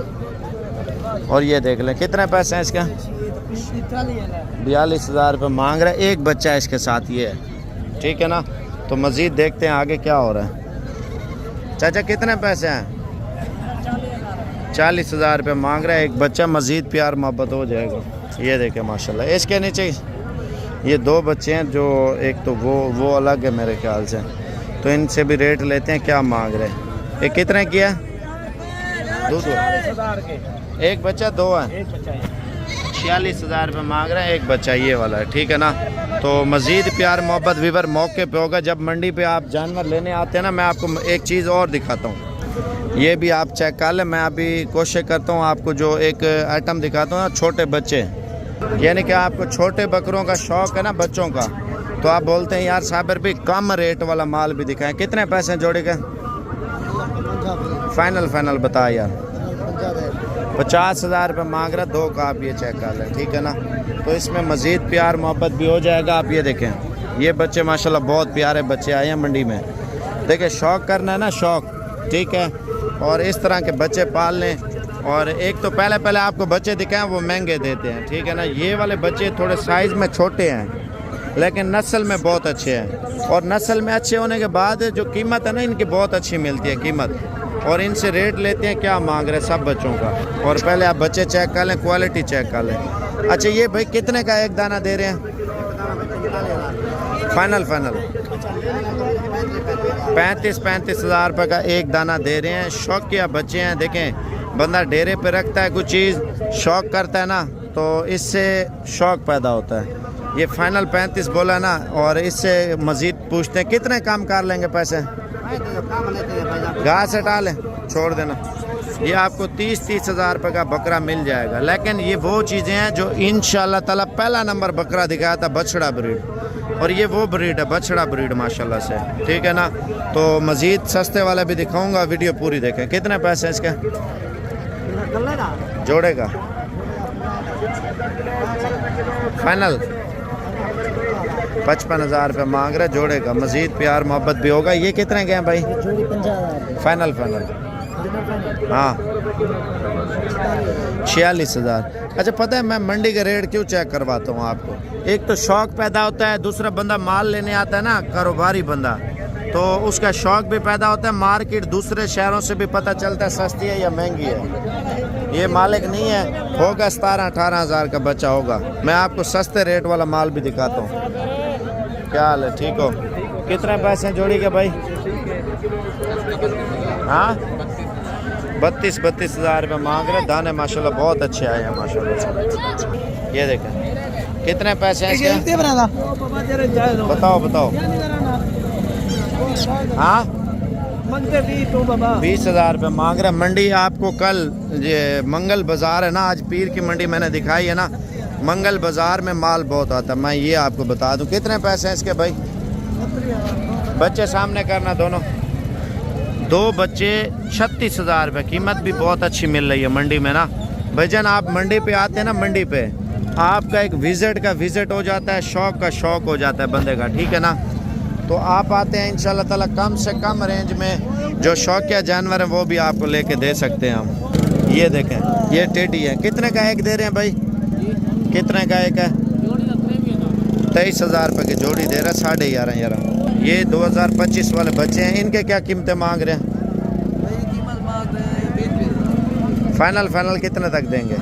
और ये देख लें कितने पैसे हैं इसका? 42,000 रुपये मांग रहा है। एक बच्चा है इसके साथ, ये है, ठीक है ना। तो मज़ीद देखते हैं आगे क्या हो रहा है। चाचा कितने पैसे हैं? 40,000 रुपये मांग रहा है एक बच्चा। मज़ीद प्यार मोहब्बत हो जाएगा। ये देखें माशाल्लाह। इसके नीचे ये 2 बच्चे हैं, जो एक तो वो अलग है मेरे ख्याल से, तो इनसे भी रेट लेते हैं क्या मांग रहे हैं। ये कितने की है? 40,000 के एक बच्चा, 2 है, 46,000 रुपये मांग रहे हैं एक बच्चा, ये वाला है, ठीक है ना। तो मज़ीद प्यार मोहब्बत व्यूअर मौके पे होगा। जब मंडी पे आप जानवर लेने आते हैं ना, मैं आपको एक चीज़ और दिखाता हूँ, ये भी आप चेक कर लें। मैं अभी कोशिश करता हूँ आपको जो एक आइटम दिखाता हूँ ना, छोटे बच्चे, यानी कि आपको छोटे बकरों का शौक़ है ना, बच्चों का, तो आप बोलते हैं यार साबर भी कम रेट वाला माल भी दिखाएं। कितने पैसे जोड़े का? फाइनल बता यार। 50,000 रुपये मांग रहा, 2 का आप ये चेक कर लें, ठीक है ना। तो इसमें मज़ीद प्यार मोहब्बत भी हो जाएगा। आप ये देखें, ये बच्चे माशाल्लाह बहुत प्यारे बच्चे आए हैं मंडी में। देखिए शौक़ करना है ना, शौक़, ठीक है। और इस तरह के बच्चे पाल लें। और एक तो पहले आपको बच्चे दिखाएं, वो महंगे देते हैं, ठीक है ना। ये वाले बच्चे थोड़े साइज़ में छोटे हैं लेकिन नस्ल में बहुत अच्छे हैं। और नस्ल में अच्छे होने के बाद जो कीमत है ना इनकी बहुत अच्छी मिलती है कीमत। और इनसे रेट लेते हैं क्या मांग रहे हैं सब बच्चों का। और पहले आप बच्चे चेक कर लें, क्वालिटी चेक कर लें। अच्छा ये भाई कितने का एक दाना दे रहे हैं? फाइनल 35,000 रुपये का एक दाना दे रहे हैं। शौकिया बच्चे हैं। देखें बंदा डेरे पे रखता है कुछ चीज़, शौक़ करता है ना, तो इससे शौक़ पैदा होता है। ये फाइनल 35 बोला ना। और इससे मज़ीद पूछते हैं कितने काम कर लेंगे पैसे? घास हटा लें, छोड़ देना। ये आपको 30,000 रुपये का बकरा मिल जाएगा। लेकिन ये वो चीज़ें हैं जो इंशाल्लाह ताला पहला नंबर बकरा दिखाया था, बछड़ा ब्रीड, और ये वो ब्रीड है, बछड़ा ब्रीड माशाल्लाह से, ठीक है ना। तो मज़ीद सस्ते वाला भी दिखाऊंगा, वीडियो पूरी देखें। कितने पैसे हैं इसके जोड़ेगा? फाइनल 55,000 रुपये मांग रहे जोड़े का। मज़ीद प्यार मोहब्बत भी होगा। ये कितने के हैं भाई? फाइनल फाइनल हाँ 46,000। अच्छा पता है मैं मंडी का रेट क्यों चेक करवाता हूँ आपको? एक तो शौक़ पैदा होता है, दूसरा बंदा माल लेने आता है ना, कारोबारी बंदा, तो उसका शौक़ भी पैदा होता है। मार्केट दूसरे शहरों से भी पता चलता है सस्ती है या महंगी है। ये मालिक नहीं है, होगा 17-18 हज़ार का बच्चा होगा। मैं आपको सस्ते रेट वाला माल भी दिखाता हूँ। क्या हाल है? ठीक हो? कितने पैसे हैं जोड़ी के भाई? हाँ 32 हज़ार रुपये मांग रहे। दाने माशाल्लाह बहुत अच्छे आए हैं माशाल्लाह। ये देखें कितने पैसे हैं इसके? बताओ बताओ। हाँ 20,000 रुपये मांग रहे। मंडी आपको कल ये मंगल बाज़ार है ना, आज पीर की मंडी मैंने दिखाई है ना, मंगल बाज़ार में माल बहुत आता है। मैं ये आपको बता दूं। कितने पैसे हैं इसके भाई? बच्चे सामने करना दोनों, 2 बच्चे 36,000 रुपये। कीमत भी बहुत अच्छी मिल रही है मंडी में ना। भाईजान आप मंडी पे आते हैं ना, मंडी पे आपका एक विज़िट हो जाता है, शौक़ का शौक़ हो जाता है बंदे का, ठीक है ना। तो आप आते हैं इंशाल्लाह ताला, कम से कम रेंज में जो शौकिया जानवर हैं वो भी आपको लेके दे सकते हैं हम। ये देखें ये टेडी है। कितने का एक दे रहे हैं भाई? कितने का एक है? 23,000 रुपये की जोड़ी दे रहा है। 11.5 ये 2025 वाले बच्चे हैं। इनके क्या कीमतें मांग रहे हैं? फाइनल कितने तक देंगे?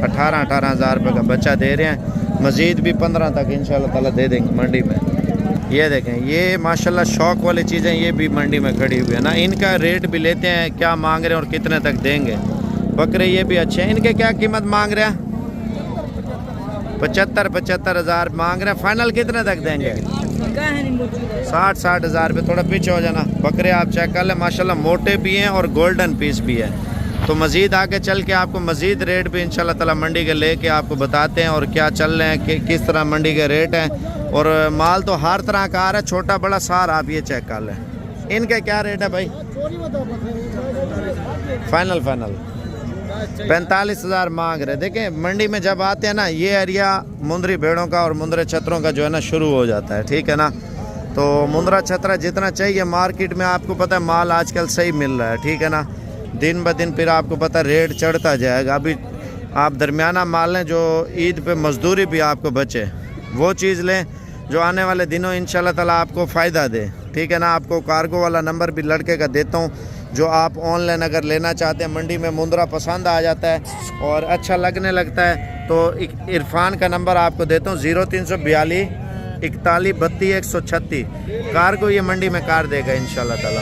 18 हज़ार रुपये का बच्चा दे रहे हैं। मज़ीद भी 15 तक इंशाल्लाह ताला दे देंगे मंडी में। ये देखें ये माशाल्लाह शौक़ वाली चीज़ें ये भी मंडी में खड़ी हुई है ना। इनका रेट भी लेते हैं, क्या मांग रहे हैं और कितने तक देंगे। बकरे ये भी अच्छे हैं। इनके क्या कीमत मांग रहे हैं? 75 हज़ार मांग रहे हैं। फाइनल कितने तक देंगे? 60 हज़ार रुपये। थोड़ा पीछे हो जाना। बकरे आप चेक कर लें माशाल्लाह, मोटे भी हैं और गोल्डन पीस भी है। तो मज़ीद आगे चल के आपको मज़ीद रेट भी इंशाल्लाह ताला मंडी के लेके आपको बताते हैं और क्या चल रहे हैं कि किस तरह मंडी के रेट हैं। और माल तो हर तरह का आ रहा है, छोटा बड़ा सारा आप ये चेक कर लें। इनके क्या रेट है भाई? फाइनल 45,000 मांग रहे। देखें मंडी में जब आते हैं ना, ये एरिया मुंदरी भेड़ों का और मुंदरे छतरों का जो है ना शुरू हो जाता है, ठीक है ना। तो मुंदरा छतरा जितना चाहिए मार्केट में आपको पता है माल आजकल सही मिल रहा है, ठीक है ना। दिन ब दिन फिर आपको पता है रेट चढ़ता जाएगा। अभी आप दरमियाना माल लें जो ईद पे मजदूरी भी आपको बचे, वो चीज़ लें जो आने वाले दिनों इंशाल्लाह ताला आपको फ़ायदा दे, ठीक है ना। आपको कार्गो वाला नंबर भी लड़के का देता हूँ, जो आप ऑनलाइन अगर लेना चाहते हैं। मंडी में मुंदरा पसंद आ जाता है और अच्छा लगने लगता है तो इरफान का नंबर आपको देता हूँ 0342 41 32 136। कार्गो ये मंडी में कार देगा इंशाल्लाह ताला।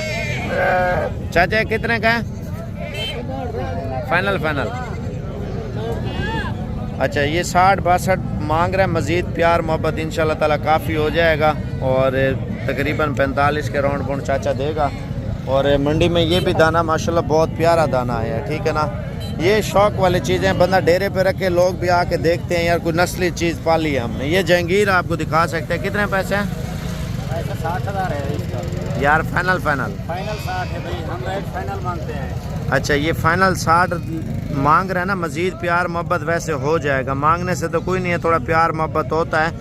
चाचा कितने का है? फाइनल अच्छा ये 60-62 मांग रहा है। मज़ीद प्यार मोहब्बत इंशाल्लाह ताला काफ़ी हो जाएगा और तकरीबन 45 के राउंड पौंड चाचा देगा। और मंडी में ये भी दाना माशाल्लाह बहुत प्यारा दाना है, ठीक है ना। ये शौक़ वाली चीज़ें बंदा डेरे पे रखे, लोग भी आके देखते हैं यार कोई नस्ली चीज़ पाली है हमने। ये जहांगीर आपको दिखा सकते हैं। कितने पैसे हैं? 60,000 है इसका यार। फाइनल 60 है भाई, हम रेट फाइनल मांगते हैं। अच्छा ये फाइनल 60 मांग रहे हैं ना। मज़ीद प्यार मोहब्बत वैसे हो जाएगा, मांगने से तो कोई नहीं है, थोड़ा प्यार मोहब्बत होता है।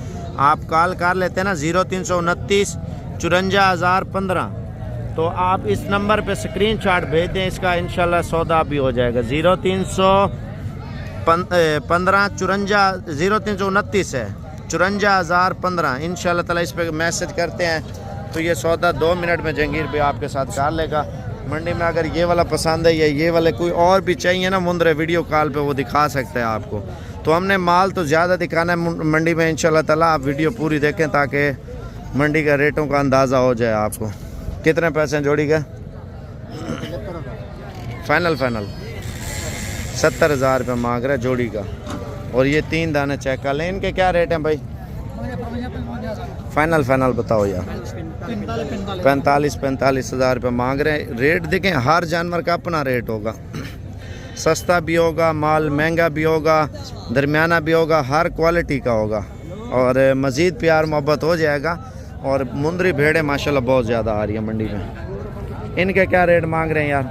आप कॉल कर लेते हैं ना 0329 54,015। तो आप इस नंबर पे स्क्रीनशॉट भेज दें इसका, इंशाल्लाह सौदा भी हो जाएगा। 0329 है 54,015 इंशाल्लाह ताला। इस पर मैसेज करते हैं तो ये सौदा 2 मिनट में जहांगीर भी आपके साथ कर लेगा। मंडी में अगर ये वाला पसंद है या ये वाले कोई और भी चाहिए ना मुंदरे, वीडियो कॉल पे वो दिखा सकते हैं आपको। तो हमने माल तो ज़्यादा दिखाना है मंडी में इंशाल्लाह ताला। आप वीडियो पूरी देखें ताकि मंडी का रेटों का अंदाज़ा हो जाए आपको। कितने पैसे हैं जोड़ी का? फाइनल 70,000 रुपये मांग रहा है जोड़ी का। और ये 3 दाने चेक कर लें। इनके क्या रेट हैं भाई? फाइनल बताओ यार। 45 हज़ार रुपये मांग रहे हैं। रेट देखें, हर जानवर का अपना रेट होगा। सस्ता भी होगा, माल महंगा भी होगा, दरमियाना भी होगा, हर क्वालिटी का होगा। और मज़ीद प्यार मोहब्बत हो जाएगा। और मुंदरी भेड़ें माशाल्लाह बहुत ज़्यादा आ रही है मंडी में। इनके क्या रेट मांग रहे हैं यार?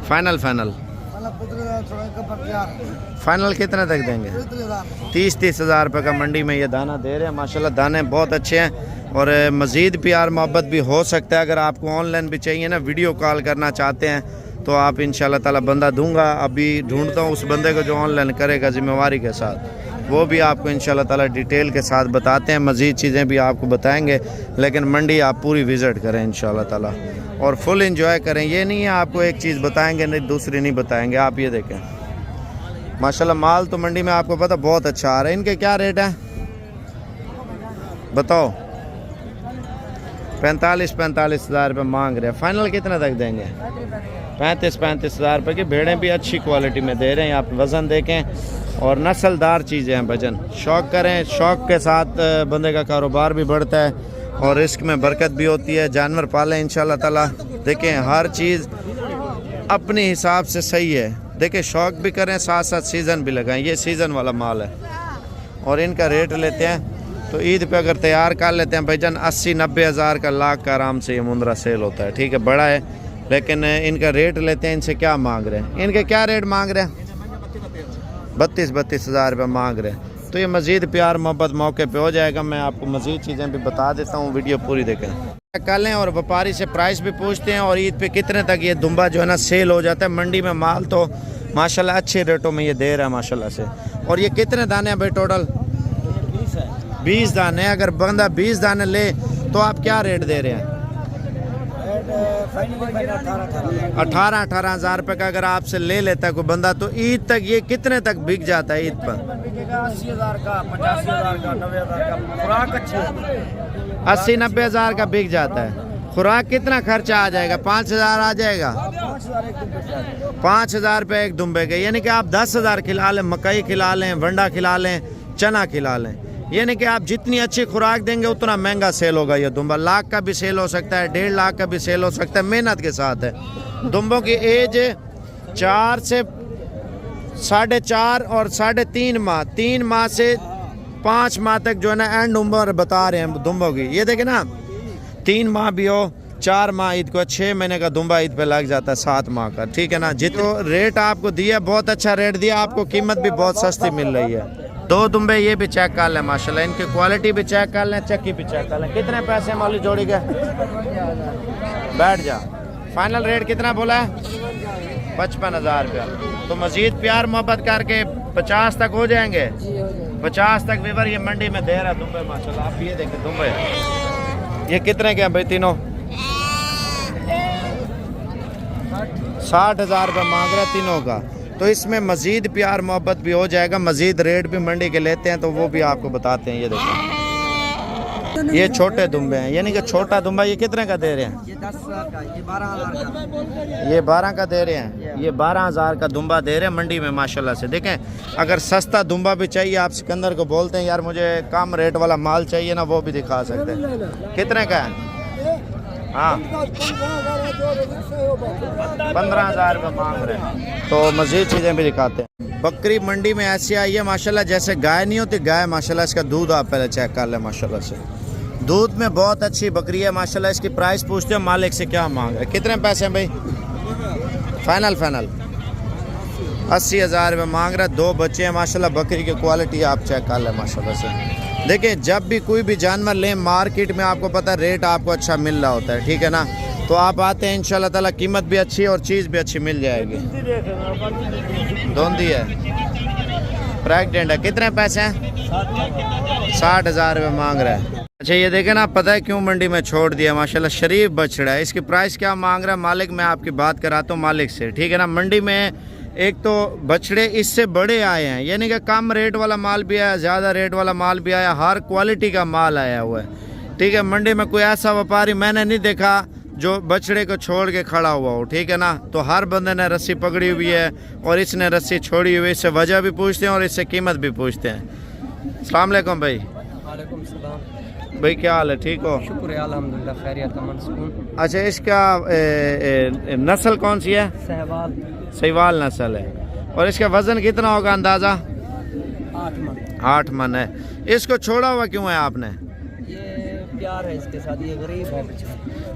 फाइनल फाइनल कितना तक देंगे? 30 हज़ार रुपये का मंडी में ये दाना दे रहे हैं। माशाल्लाह दाने बहुत अच्छे हैं और मज़ीद प्यार मोहब्बत भी हो सकता है। अगर आपको ऑनलाइन भी चाहिए ना, वीडियो कॉल करना चाहते हैं तो आप इंशाल्लाह ताला बंदा दूंगा। अभी ढूंढता हूँ उस बंदे को जो ऑनलाइन करेगा ज़िम्मेवारी के साथ। वो भी आपको इंशाल्लाह ताला डिटेल के साथ बताते हैं। मज़ीद चीज़ें भी आपको बताएंगे, लेकिन मंडी आप पूरी विज़िट करें इंशाल्लाह ताला और फुल एंजॉय करें। ये नहीं है आपको एक चीज़ बताएंगे नहीं दूसरी नहीं बताएंगे। आप ये देखें माशाल्लाह माल तो मंडी में आपको पता बहुत अच्छा आ रहा है। इनके क्या रेट है बताओ? 45 हज़ार रुपये मांग रहे हैं। फाइनल कितना तक देंगे? 35 हज़ार रुपये की भेड़ें भी अच्छी क्वालिटी में दे रहे हैं। आप वज़न देखें और नस्लदार चीज़ें हैं। वजन शौक़ करें, शौक़ के साथ बंदे का कारोबार भी बढ़ता है और रिस्क में बरकत भी होती है। जानवर पालें इंशाल्लाह ताला। देखें हर चीज़ अपने हिसाब से सही है। देखें शौक़ भी करें, साथ साथ सीज़न भी लगाएं। ये सीज़न वाला माल है और इनका रेट लेते हैं तो ईद पे अगर तैयार कर लेते हैं भाईजान 80-90 हज़ार का, लाख का आराम से ये मुंद्रा सेल होता है। ठीक है, बड़ा है लेकिन इनका रेट लेते हैं। इनसे क्या मांग रहे हैं? इनके क्या रेट मांग रहे हैं? 32 हज़ार रुपये मांग रहे हैं। तो ये मज़ीद प्यार मोहब्बत मौके पे हो जाएगा। मैं आपको मज़ीद चीज़ें भी बता देता हूँ, वीडियो पूरी देखें। कर लें और व्यापारी से प्राइस भी पूछते हैं और ईद पे कितने तक ये दुम्बा जो है ना सेल हो जाता है। मंडी में माल तो माशाल्लाह अच्छे रेटों में ये दे रहा है माशाल्लाह से। और ये कितने दाने हैं भाई टोटल? 20 दाने। अगर बंदा 20 दाने ले तो आप क्या रेट दे रहे हैं? 18 हज़ार रुपये का अगर आपसे ले लेता है कोई बंदा तो ईद तक ये कितने तक बिक जाता है? ईद पर 80 हज़ार का, 85 हज़ार का, 90 हज़ार का। खुराक अच्छी है, 80-90 हज़ार का बिक जाता है। खुराक कितना खर्चा आ जाएगा? 5 हज़ार आ जाएगा। 5 हज़ार रुपये एक दुम्बे के, यानी कि आप 10 हज़ार खिला लें, मकई खिला लें, वंडा खिला लें, चना खिला लें। यानी कि आप जितनी अच्छी खुराक देंगे उतना महंगा सेल होगा। ये दुम्बा लाख का भी सेल हो सकता है, 1.5 लाख का भी सेल हो सकता है। मेहनत के साथ है। दुम्बों की एज 4 से 4.5 और 3.5 माह, 3 माह से 5 माह तक जो है ना एंड उम्र बता रहे हैं दुम्बों की। ये देखे ना, 3 माह भी हो, 4 माह ईद को, 6 महीने का दुम्बा ईद पे लग जाता है, 7 माह का। ठीक है ना। जितना रेट आपको दिया बहुत अच्छा रेट दिया आपको, कीमत भी बहुत सस्ती मिल रही है। 2 दुम्बे ये भी चेक कर लें माशाल्लाह, इनकी क्वालिटी भी चेक कर लें, चक्की भी चेक कर लें। कितने पैसे माली जोड़ी के? बैठ जा। फाइनल रेट कितना बोला है? 55 हज़ार रुपया। तो मज़ीद प्यार मोहब्बत करके 50 तक हो जाएंगे। 50 तक वीवर ये मंडी में दे रहा है दुम्बे माशाल्लाह। आप ये देखें दुम्बे, ये कितने के हैं भाई तीनों? 60 हज़ार रुपये मांग रहा है तीनों का। तो इसमें मज़ीद प्यार मोहब्बत भी हो जाएगा। मज़ीद रेट भी मंडी के लेते हैं तो वो भी आपको बताते हैं। ये देखो ये छोटे दुम्बे हैं, यानी कि छोटा दुम्बा ये कितने का दे रहे हैं? ये 10 हज़ार का, ये 12 हज़ार का। ये 12 का दे रहे हैं। ये 12 हज़ार का दुम्बा दे रहे हैं मंडी में माशाल्लाह से। देखें अगर सस्ता दुम्बा भी चाहिए, आप सिकंदर को बोलते हैं यार मुझे कम रेट वाला माल चाहिए ना, वो भी दिखा सकते हैं। कितने का है? हाँ 15 हज़ार रुपये मांग रहे हैं। तो मज़ीद चीज़ें भी दिखाते हैं। बकरी मंडी में ऐसी आई है माशाल्लाह, जैसे गाय नहीं होती गाय माशाल्लाह। इसका दूध आप पहले चेक कर लें माशाल्लाह से। दूध में बहुत अच्छी बकरी है माशाल्लाह। इसकी प्राइस पूछते हैं मालिक से क्या मांग रहे हैं। कितने पैसे हैं भाई? फाइनल 80 हज़ार रुपये मांग रहा है। 2 बच्चे हैं माशाल्लाह। बकरी की क्वालिटी आप चेक कर लें माशाल्लाह से। देखिए जब भी कोई भी जानवर लें मार्केट में आपको पता है रेट आपको अच्छा मिल रहा होता है। ठीक है ना। तो आप आते हैं इंशाल्लाह ताला, कीमत भी अच्छी है और चीज़ भी अच्छी मिल जाएगी। धोंदी है, प्रेग्नेंट है। कितने पैसे हैं? 60 हज़ार रुपये मांग रहा है। अच्छा ये देखें ना, पता है क्यों मंडी में छोड़ दिया माशाल्लाह? शरीफ बछड़ा है। इसकी प्राइस क्या मांग रहा है मालिक? मैं आपकी बात कराता हूँ मालिक से। ठीक है ना। मंडी में एक तो बछड़े इससे बड़े आए हैं, यानी कि कम रेट वाला माल भी आया, ज़्यादा रेट वाला माल भी आया, हर क्वालिटी का माल आया हुआ है। ठीक है। मंडी में कोई ऐसा व्यापारी मैंने नहीं देखा जो बछड़े को छोड़ के खड़ा हुआ हो। ठीक है ना। तो हर बंदे ने रस्सी पकड़ी हुई है और इसने रस्सी छोड़ी हुई है। इससे वजह भी पूछते हैं और इससे कीमत भी पूछते हैं। अस्सलाम वालेकुम भाई। वालेकुम सलाम भाई क्या हाल है? ठीक हो? शुक्र है अल्हम्दुलिल्लाह, खैरियत अमन सुकून। अच्छा इसका नस्ल कौन सी है? सहवाल। सहीवाल नस्ल है। और इसका वज़न कितना होगा अंदाज़ा? 8 मन। 8 मन है। इसको छोड़ा हुआ क्यों है आपने? ये प्यार है इसके साथ, ये गरीब है बच्चा।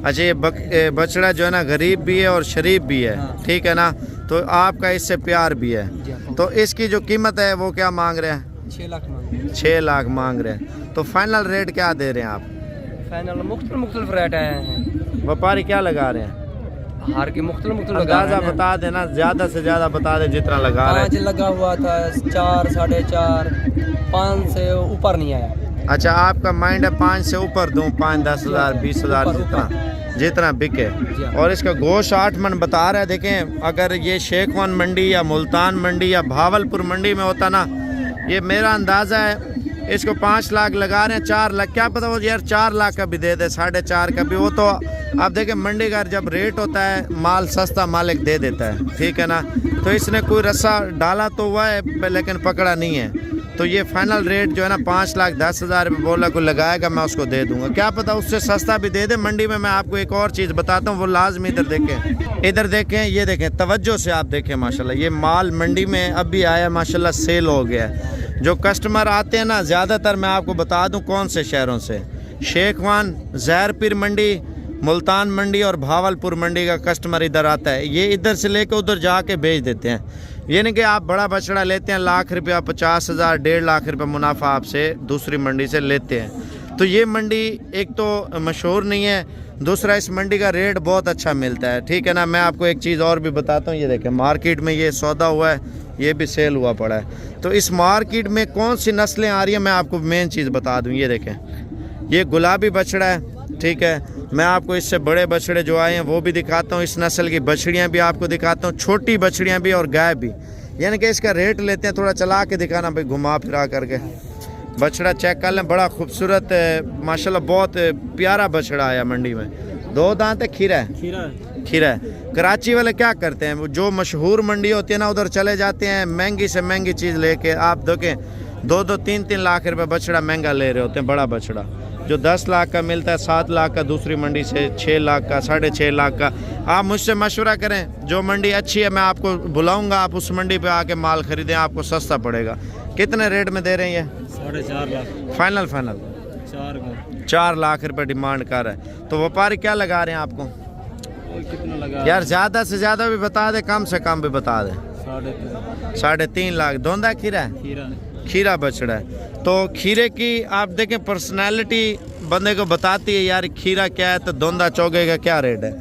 अच्छा ये बछड़ा जो है ना गरीब भी है और शरीफ भी है। ठीक है ना। तो आपका इससे प्यार भी है। तो इसकी जो कीमत है वो क्या मांग रहे हैं? 6 लाख मांग 6 लाख मांग रहे हैं। तो फाइनल रेट क्या दे रहे हैं आप? फाइनल मुख्तलिफ रेट है। व्यापारी क्या लगा रहे हैं? हार के मुख्तलिफ अंदाजा बता देना, ज्यादा से ज्यादा बता दे जितना लगा रहे हैं। 5 लगा हुआ था, 4, 4.5, 5 से ऊपर नहीं आया। अच्छा, आपका माइंड है 5 से ऊपर दूं, 5, 10 हज़ार, 20 हज़ार जितना बिके। और इसका गोश्त 8 मन बता रहा है। देखें, अगर ये शेखवान मंडी या मुल्तान मंडी या भावलपुर मंडी में होता ना, ये मेरा अंदाज़ा है इसको 5 लाख लगा रहे हैं, 4 लाख, क्या पता वो यार 4 लाख का भी दे दे, 4.5 का भी। वो तो आप देखें मंडी का जब रेट होता है, माल सस्ता मालिक दे देता है, ठीक है ना। तो इसने कोई रस्सा डाला तो हुआ है लेकिन पकड़ा नहीं है। तो ये फाइनल रेट जो है ना 5,10,000 रुपये बोला कोई लगाएगा, मैं उसको दे दूंगा। क्या पता उससे सस्ता भी दे दे मंडी में। मैं आपको एक और चीज़ बताता हूँ, वो लाजमी इधर देखें, इधर देखें, ये देखें, तवज्जो से आप देखें। माशाल्लाह ये माल मंडी में अभी आया, माशाल्लाह सेल हो गया है। जो कस्टमर आते हैं ना, ज़्यादातर मैं आपको बता दूँ कौन से शहरों से, शेखवान, ज़हरपीर मंडी, मुल्तान मंडी और भावलपुर मंडी का कस्टमर इधर आता है। ये इधर से लेकर उधर जाके बेच देते हैं। यानी कि आप बड़ा बछड़ा लेते हैं, लाख रुपया, 50,000, 1.5 लाख रुपये मुनाफा आपसे दूसरी मंडी से लेते हैं। तो ये मंडी एक तो मशहूर नहीं है, दूसरा इस मंडी का रेट बहुत अच्छा मिलता है, ठीक है ना। मैं आपको एक चीज़ और भी बताता हूँ, ये देखें मार्केट में ये सौदा हुआ है, ये भी सेल हुआ पड़ा है। तो इस मार्केट में कौन सी नस्लें आ रही हैं, मैं आपको मेन चीज़ बता दूँ। ये देखें, ये गुलाबी बछड़ा है, ठीक है। मैं आपको इससे बड़े बछड़े जो आए हैं वो भी दिखाता हूँ, इस नस्ल की बछड़ियाँ भी आपको दिखाता हूँ, छोटी बछड़ियाँ भी और गाय भी। यानी कि इसका रेट लेते हैं, थोड़ा चला के दिखाना भाई, घुमा फिरा करके। बछड़ा चेक कर लें, बड़ा खूबसूरत माशाल्लाह, बहुत प्यारा बछड़ा आया मंडी में। 2 दांत है, खीरा है, खीरा है। कराची वाले क्या करते हैं, जो मशहूर मंडी होती है ना, उधर चले जाते हैं, महंगी से महंगी चीज़ लेके। आप देखें 2-2, 3-3 लाख रुपए बछड़ा महंगा ले रहे होते हैं, बड़ा बछड़ा जो 10 लाख का मिलता है, 7 लाख का दूसरी मंडी से, 6 लाख का, 6.5 लाख का। आप मुझसे मशवरा करें, जो मंडी अच्छी है मैं आपको बुलाऊंगा, आप उस मंडी पे आके माल खरीदें, आपको सस्ता पड़ेगा। कितने रेट में दे रहे हैं ये? 4.5 लाख फाइनल 4 लाख रुपए डिमांड कर रहा है। तो व्यापारी क्या लगा रहे हैं आपको? कितना लगा यार ज़्यादा से ज़्यादा भी बता दे, कम से कम भी बता दे। 3.5 लाख। धोंदा खीरा है, खीरा बछड़ा है। तो खीरे की आप देखें पर्सनालिटी बंदे को बताती है यार खीरा क्या है, तो धोंदा चौगे का क्या रेट है।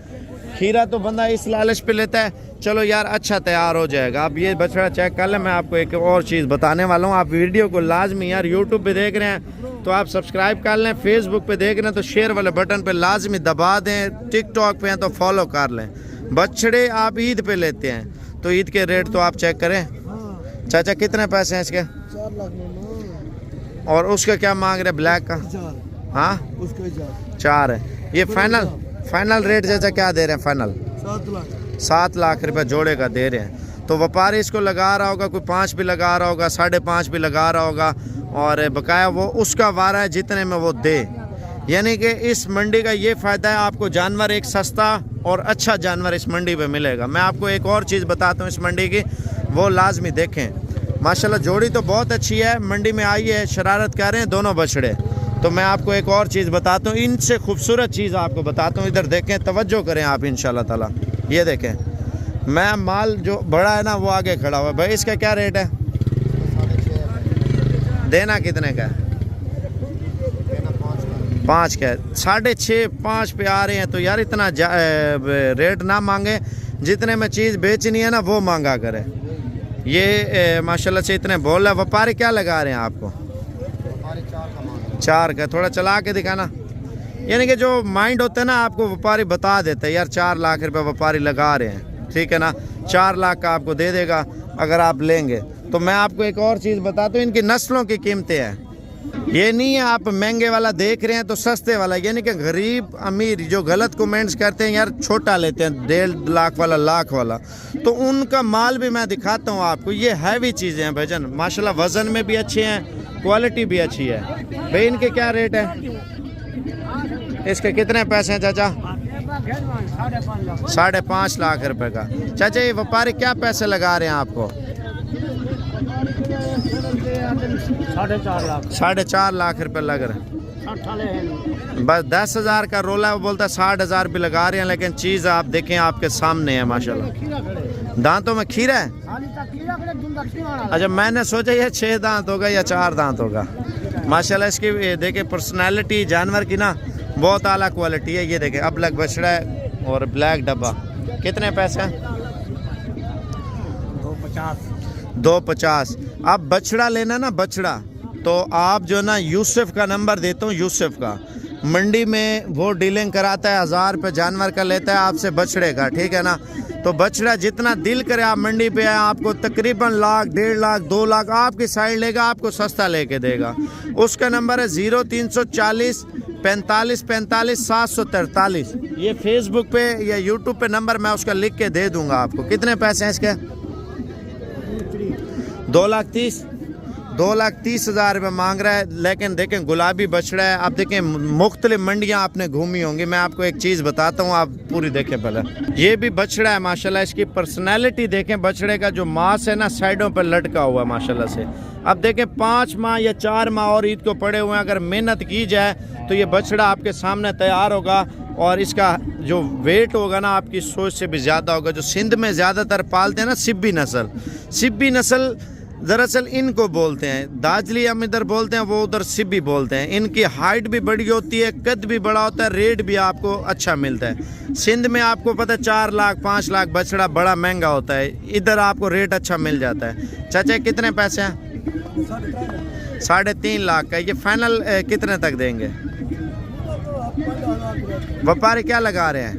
खीरा तो बंदा इस लालच पे लेता है, चलो यार अच्छा तैयार हो जाएगा। आप ये बछड़ा चेक कर लें। मैं आपको एक और चीज़ बताने वाला हूँ, आप वीडियो को लाजमी, यार यूट्यूब पे देख रहे हैं तो आप सब्सक्राइब कर लें, फेसबुक पे देख रहे हैं तो शेयर वाले बटन पे लाजमी दबा दें, टिकटॉक पे हैं तो फॉलो कर लें। बछड़े आप ईद पे लेते हैं तो ईद के रेट तो आप चेक करें। चाचा कितने पैसे हैं इसके? 4 लाख। और उसका क्या मांग रहे ब्लैक का? हाँ, उसका 4 है। ये फाइनल रेट चाचा क्या दे रहे हैं? फाइनल 7 लाख रुपए जोड़े का दे रहे हैं। तो व्यापारी इसको लगा रहा होगा, कोई 5 भी लगा रहा होगा, 5.5 भी लगा रहा होगा, और बकाया वो उसका वारा है जितने में वो दे। यानी कि इस मंडी का ये फ़ायदा है, आपको जानवर एक सस्ता और अच्छा जानवर इस मंडी पे मिलेगा। मैं आपको एक और चीज़ बताता हूँ इस मंडी की, वो लाजमी देखें। माशाल्लाह जोड़ी तो बहुत अच्छी है, मंडी में आई है, शरारत कर रहे हैं दोनों बछड़े। तो मैं आपको एक और चीज़ बताता हूँ, इनसे खूबसूरत चीज़ आपको बताता हूँ। इधर देखें, तवज्जो करें आप इंशाल्लाह ताला। ये देखें, मैं माल जो बड़ा है ना वो आगे खड़ा हुआ है। भाई इसका क्या रेट है? देना कितने का है? 5 का है। 6.5, 5 पे आ रहे हैं तो यार इतना रेट ना मांगे, जितने में चीज़ बेचनी है ना वो मांगा करें। ये माशाल्लाह से इतने बोल रहा। व्यापारी क्या लगा रहे हैं आपको? 4 का। थोड़ा चला के दिखाना। यानी कि जो माइंड होता है ना, आपको व्यापारी बता देता है यार 4 लाख रुपए व्यापारी लगा रहे हैं, ठीक है ना। 4 लाख का आपको दे देगा अगर आप लेंगे। तो मैं आपको एक और चीज़ बताता हूँ, इनकी नस्लों की कीमतें हैं। ये नहीं है आप महंगे वाला देख रहे हैं तो सस्ते वाला, यानी कि गरीब अमीर जो गलत कमेंट्स करते हैं यार छोटा लेते हैं, 1.5 लाख वाला, लाख वाला, तो उनका माल भी मैं दिखाता हूँ आपको। ये हैवी चीज़ें हैं भाईजान, माशाल्लाह वज़न में भी अच्छे हैं, क्वालिटी भी अच्छी है। भाई इनके क्या रेट है? इसके कितने पैसे हैं चाचा? 5.5 लाख रुपए का। चाचा ये व्यापारी क्या पैसे लगा रहे हैं आपको? 4.5 लाख। 4.5 लाख रुपए लग रहे हैं। बस 10,000 का रोला है, वो बोलता है 60,000 भी लगा रहे हैं, लेकिन चीज़ आप देखें आपके सामने है माशाल्लाह। दांतों में खीरा है। अच्छा, मैंने सोचा ये 6 दांत होगा या 4 दांत होगा। माशाल्लाह इसकी देखें पर्सनैलिटी जानवर की ना बहुत आला क्वालिटी है। ये देखें अब लग बछड़ा है और ब्लैक डब्बा। कितने पैसे हैं? 250। अब बछड़ा लेना ना बछड़ा, तो आप जो ना यूसुफ का नंबर देता हूँ, यूसुफ का मंडी में वो डीलिंग कराता है, 1000 रुपये जानवर का लेता है आपसे बछड़े का, ठीक है ना। तो बछड़ा जितना दिल करे आप मंडी पे आए, आपको तकरीबन लाख, 1.5 लाख, 2 लाख आपकी साइड लेगा, आपको सस्ता लेके देगा। उसका नंबर है 0340 45 45 743। ये फेसबुक पे या यूट्यूब पे नंबर मैं उसका लिख के दे दूंगा आपको। कितने पैसे हैं इसके? 2,30,000 रुपये मांग रहा है। लेकिन देखें गुलाबी बछड़ा है। आप देखें मुख्तलिफ मंडियाँ आपने घूमी होंगी, मैं आपको एक चीज़ बताता हूँ, आप पूरी देखें पहले। ये भी बछड़ा है माशाल्लाह। इसकी पर्सनैलिटी देखें, बछड़े का जो मांस है ना साइडों पर लटका हुआ है माशाल्लाह से। अब देखें 5 माह या 4 माह और ईद को पड़े हुए हैं, अगर मेहनत की जाए तो ये बछड़ा आपके सामने तैयार होगा और इसका जो वेट होगा ना आपकी सोच से भी ज़्यादा होगा। जो सिंध में ज़्यादातर पालते हैं ना सिब्बी नस्ल दरअसल इनको बोलते हैं, दाजली हम इधर बोलते हैं, वो उधर सिब्बी बोलते हैं। इनकी हाइट भी बड़ी होती है, कद भी बड़ा होता है, रेट भी आपको अच्छा मिलता है। सिंध में आपको पता है 4 लाख 5 लाख बछड़ा बड़ा महंगा होता है, इधर आपको रेट अच्छा मिल जाता है। चाचा कितने पैसे हैं? 3.5 लाख का। ये फाइनल कितने तक देंगे? व्यापारी क्या लगा रहे हैं?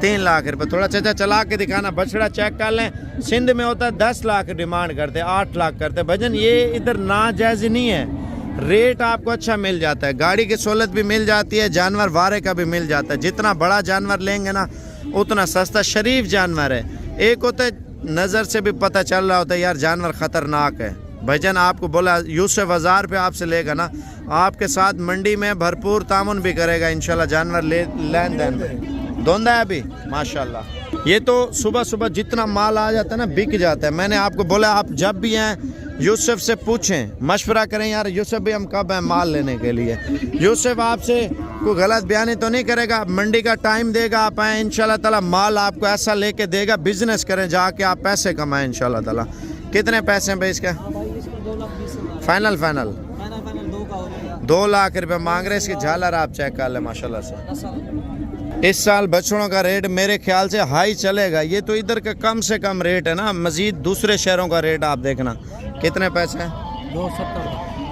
3 लाख रुपए। थोड़ा चाचा चला के दिखाना, बछड़ा चेक कर लें। सिंध में होता है 10 लाख डिमांड करते, 8 लाख करते। भजन ये इधर नाजायज नहीं है, रेट आपको अच्छा मिल जाता है, गाड़ी की सहूलत भी मिल जाती है, जानवर वारे का भी मिल जाता है। जितना बड़ा जानवर लेंगे ना उतना सस्ता। शरीफ जानवर है। एक होता है नज़र से भी पता चल रहा होता है यार जानवर ख़तरनाक है। भजन आपको बोला यूसुफ 1000 पे आपसे लेगा ना, आपके साथ मंडी में भरपूर तामुन भी करेगा इंशाल्लाह। जानवर लेन देन धोंदा है अभी माशाल्लाह। ये तो सुबह जितना माल आ जाता है ना बिक जाता है। मैंने आपको बोला आप जब भी हैं यूसुफ से पूछें, मशवरा करें यार यूसुफ भी हम कब हैं माल लेने के लिए। यूसुफ आपसे कोई गलत बयानी तो नहीं करेगा, मंडी का टाइम देगा, आप आएँ इंशाल्लाह ताला माल आपको ऐसा लेके देगा। बिजनेस करें जाके, आप पैसे कमाएं इंशाल्लाह ताला। कितने पैसे हैं भाई इसके? फाइनल 2 लाख रुपए मांग रहे। इसकी झालर आप चेक कर लें माशाल्लाह से। इस साल बछड़ों का रेट मेरे ख्याल से हाई चलेगा। ये तो इधर का कम से कम रेट है ना, मजीद दूसरे शहरों का रेट आप देखना। कितने पैसे हैं?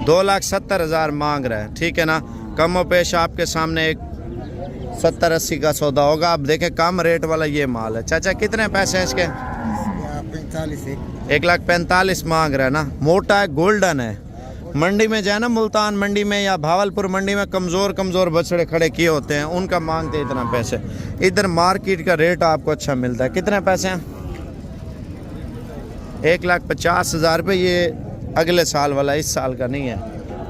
2,70,000 मांग रहा है, ठीक है ना। कमो पेश आपके सामने एक 70-80 का सौदा होगा। आप देखें कम रेट वाला ये माल है। चाचा कितने पैसे हैं इसके? 1,45,000 मांग रहा है ना। मोटा है, गोल्डन है। मंडी में जाए ना, मुल्तान मंडी में या भावलपुर मंडी में कमज़ोर बछड़े खड़े किए होते हैं, उनका मांगते इतना पैसे। इधर मार्केट का रेट आपको अच्छा मिलता है। कितने पैसे हैं? 1,50,000 रुपये। ये अगले साल वाला, इस साल का नहीं है।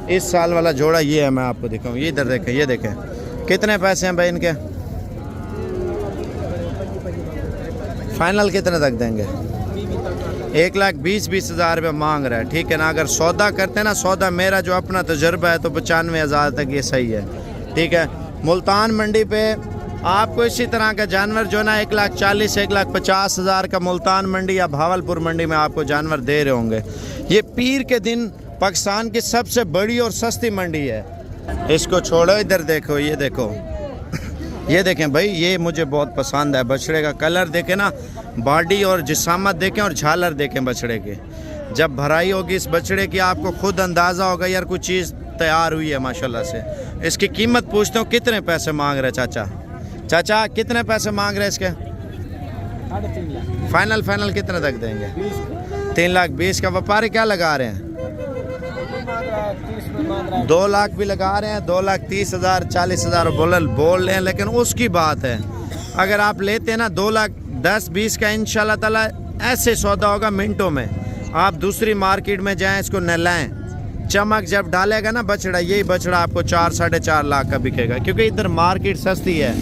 इस साल वाला जोड़ा ये है, मैं आपको दिखाऊँ। ये इधर देखें, ये देखें कितने पैसे हैं भाई इनके? फाइनल कितने तक देंगे? 1,20,000 रुपये मांग रहा है, ठीक है ना। अगर सौदा करते हैं ना, सौदा मेरा जो अपना तजुर्बा है तो 95,000 तक ये सही है, ठीक है। मुल्तान मंडी पे आपको इसी तरह का जानवर जो ना 1,40,000 1,50,000 का मुल्तान मंडी या भावलपुर मंडी में आपको जानवर दे रहे होंगे। ये पीर के दिन पाकिस्तान की सबसे बड़ी और सस्ती मंडी है। इसको छोड़ो, इधर देखो, ये देखो, ये देखें भाई, ये मुझे बहुत पसंद है। बछड़े का कलर देखें ना, बॉडी और जिसामत देखें और झालर देखें बछड़े के। जब भराई होगी इस बछड़े की आपको खुद अंदाज़ा होगा यार कुछ चीज़ तैयार हुई है माशाल्लाह से। इसकी कीमत पूछते हो कितने पैसे मांग रहे चाचा कितने पैसे मांग रहे इसके? 3.5 लाख। फाइनल कितने तक देंगे? 3,20,000 का। व्यापारी क्या लगा रहे हैं? 2 लाख भी लगा रहे हैं। 2,30,000 40,000 बोल रहे हैं, लेकिन उसकी बात है। अगर आप लेते हैं ना 2,10,20 का इंशाल्लाह ताला ऐसे सौदा होगा मिनटों में। आप दूसरी मार्केट में जाएं, इसको नहलाएं, चमक जब डालेगा ना बछड़ा, यही बछड़ा आपको 4-4.5 लाख का बिकेगा, क्योंकि इधर मार्केट सस्ती है।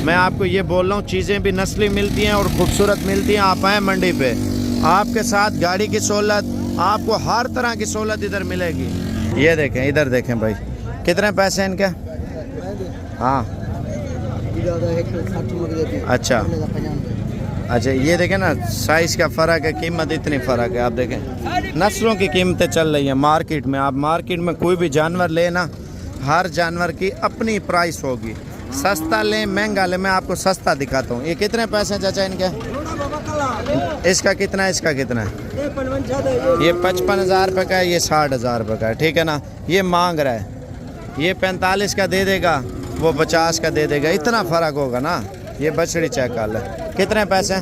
मैं आपको ये बोल रहा हूँ, चीज़ें भी नस्ली मिलती हैं और खूबसूरत मिलती हैं। आप आएँ मंडी पे, आपके साथ गाड़ी की सहूलत, आपको हर तरह की सहूलत इधर मिलेगी। ये देखें, इधर देखें भाई, कितने पैसे हैं इनके? हाँ अच्छा अच्छा, ये देखें ना साइज़ का फ़र्क है, कीमत इतनी फ़र्क है। आप देखें नस्लों की कीमतें चल रही हैं मार्केट में। आप मार्केट में कोई भी जानवर लेना, हर जानवर की अपनी प्राइस होगी। सस्ता लें महंगा लें, मैं आपको सस्ता दिखाता हूँ। ये कितने पैसे हैं चाचा इनके? इसका कितना है, इसका कितना है? ये 55,000 रुपये का है, ये 60,000 रुपये का है, ठीक है ना। ये मांग रहा है, ये 45 का दे देगा, वो 50 का दे देगा, इतना फ़र्क होगा ना। ये बछड़ी चेक कर ले, कितने पैसे?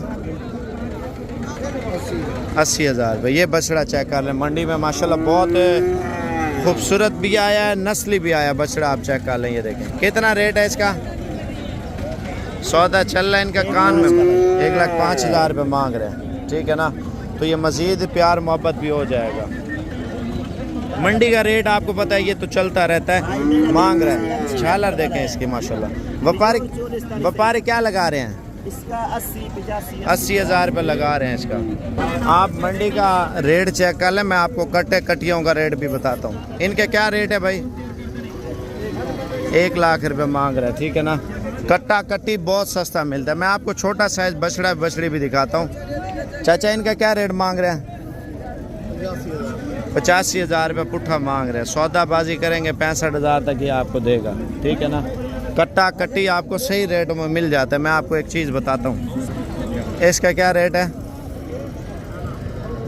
80,000 रुपये। ये बछड़ा चेक कर ले, मंडी में माशाल्लाह बहुत खूबसूरत भी आया है, नस्ली भी आया बछड़ा। आप चेक कर लें, ये देखें कितना रेट है इसका। सौदा चल रहा है इनका कान में, 1,05,000 रुपये मांग रहे हैं, ठीक है ना। तो ये मज़ीद प्यार मोहब्बत भी हो जाएगा। मंडी का रेट आपको पता है, ये तो चलता रहता है। मांग रहे हैं, झालर देखें इसकी माशाल्लाह। व्यापारी क्या लगा रहे हैं? इसका 80,000 रुपये लगा रहे हैं इसका। आप मंडी का रेट चेक कर लें, मैं आपको कट्टे कटियों का रेट भी बताता हूँ। इनके क्या रेट है भाई? 1,00,000 रुपये मांग रहा है, ठीक है ना। कट्टा कट्टी बहुत सस्ता मिलता है। मैं आपको छोटा साइज बछड़ा बछड़ी भी दिखाता हूँ। चाचा इनका क्या रेट मांग रहे हैं? 85,000 रुपये पुट्ठा मांग रहे हैं। सौदाबाजी करेंगे 65,000 तक ये आपको देगा, ठीक है ना। कट्टा कट्टी आपको सही रेटों में मिल जाता है। मैं आपको एक चीज़ बताता हूँ, इसका क्या रेट है?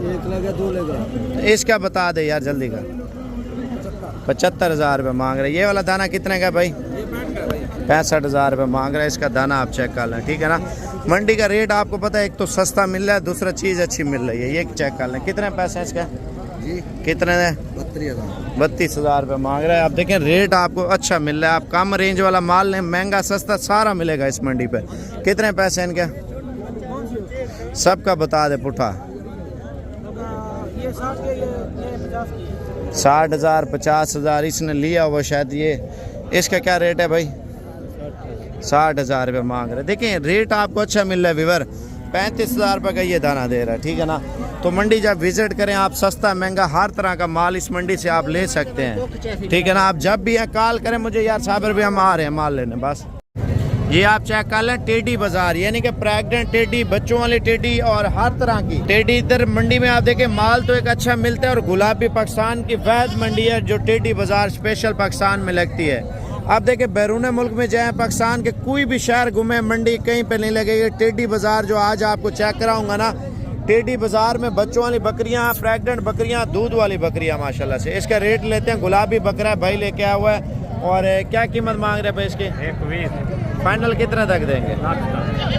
1 लेगा 2 लेगा। इसका बता दे यार जल्दी का। 75,000 रुपये मांग रहे हैं। ये वाला दाना कितने का भाई? 65,000 रुपये मांग रहा है इसका दाना। आप चेक कर लें, ठीक है ना। मंडी का रेट आपको पता है, एक तो सस्ता मिल रहा है, दूसरा चीज़ अच्छी मिल रही है। ये चेक कर लें, कितने पैसे हैं इसका? जी कितने है? 32,000 रुपये मांग रहे हैं। आप देखें रेट आपको अच्छा मिल रहा है। आप कम रेंज वाला माल लें, महंगा सस्ता सारा मिलेगा इस मंडी पे। कितने पैसे हैं इनके? सबका बता दे पुट्ठा। 60,000 50,000 इसने लिया हुआ शायद। ये इसका क्या रेट है भाई? 60,000 रुपये मांग रहे। देखें रेट आपको अच्छा मिल रहा है विवर। 35,000 रुपये का ये दाना दे रहा है, ठीक है ना। तो मंडी जब विजिट करें आप, सस्ता महंगा हर तरह का माल इस मंडी से आप ले सकते हैं, ठीक है ना। आप जब भी कॉल करें मुझे, यार साबर भी हम आ रहे हैं माल लेने बस। ये आप चेक कर लें, टेडी बाजार, यानी कि प्रेग्नेंट टेडी, बच्चों वाली टेडी और हर तरह की टेडी इधर मंडी में आप देखें। माल तो एक अच्छा मिलता है। और गुलाबी पाकिस्तान की वैद मंडी है जो टेडी बाजार स्पेशल पाकिस्तान में लगती है। आप देखें बैरून मुल्क में जाएं, पाकिस्तान के कोई भी शहर घूमे, मंडी कहीं पे नहीं लगेगी। टेडी बाजार जो आज आपको चेक कराऊंगा ना, टेडी बाजार में बच्चों वाली बकरियां, प्रेग्नेंट बकरियां, दूध वाली बकरियां माशाल्लाह से। इसका रेट लेते हैं। गुलाबी बकरा भाई लेके आया हुआ है। और क्या कीमत मांग रहे हैं भाई इसकी? 120। फाइनल कितना तक देंगे?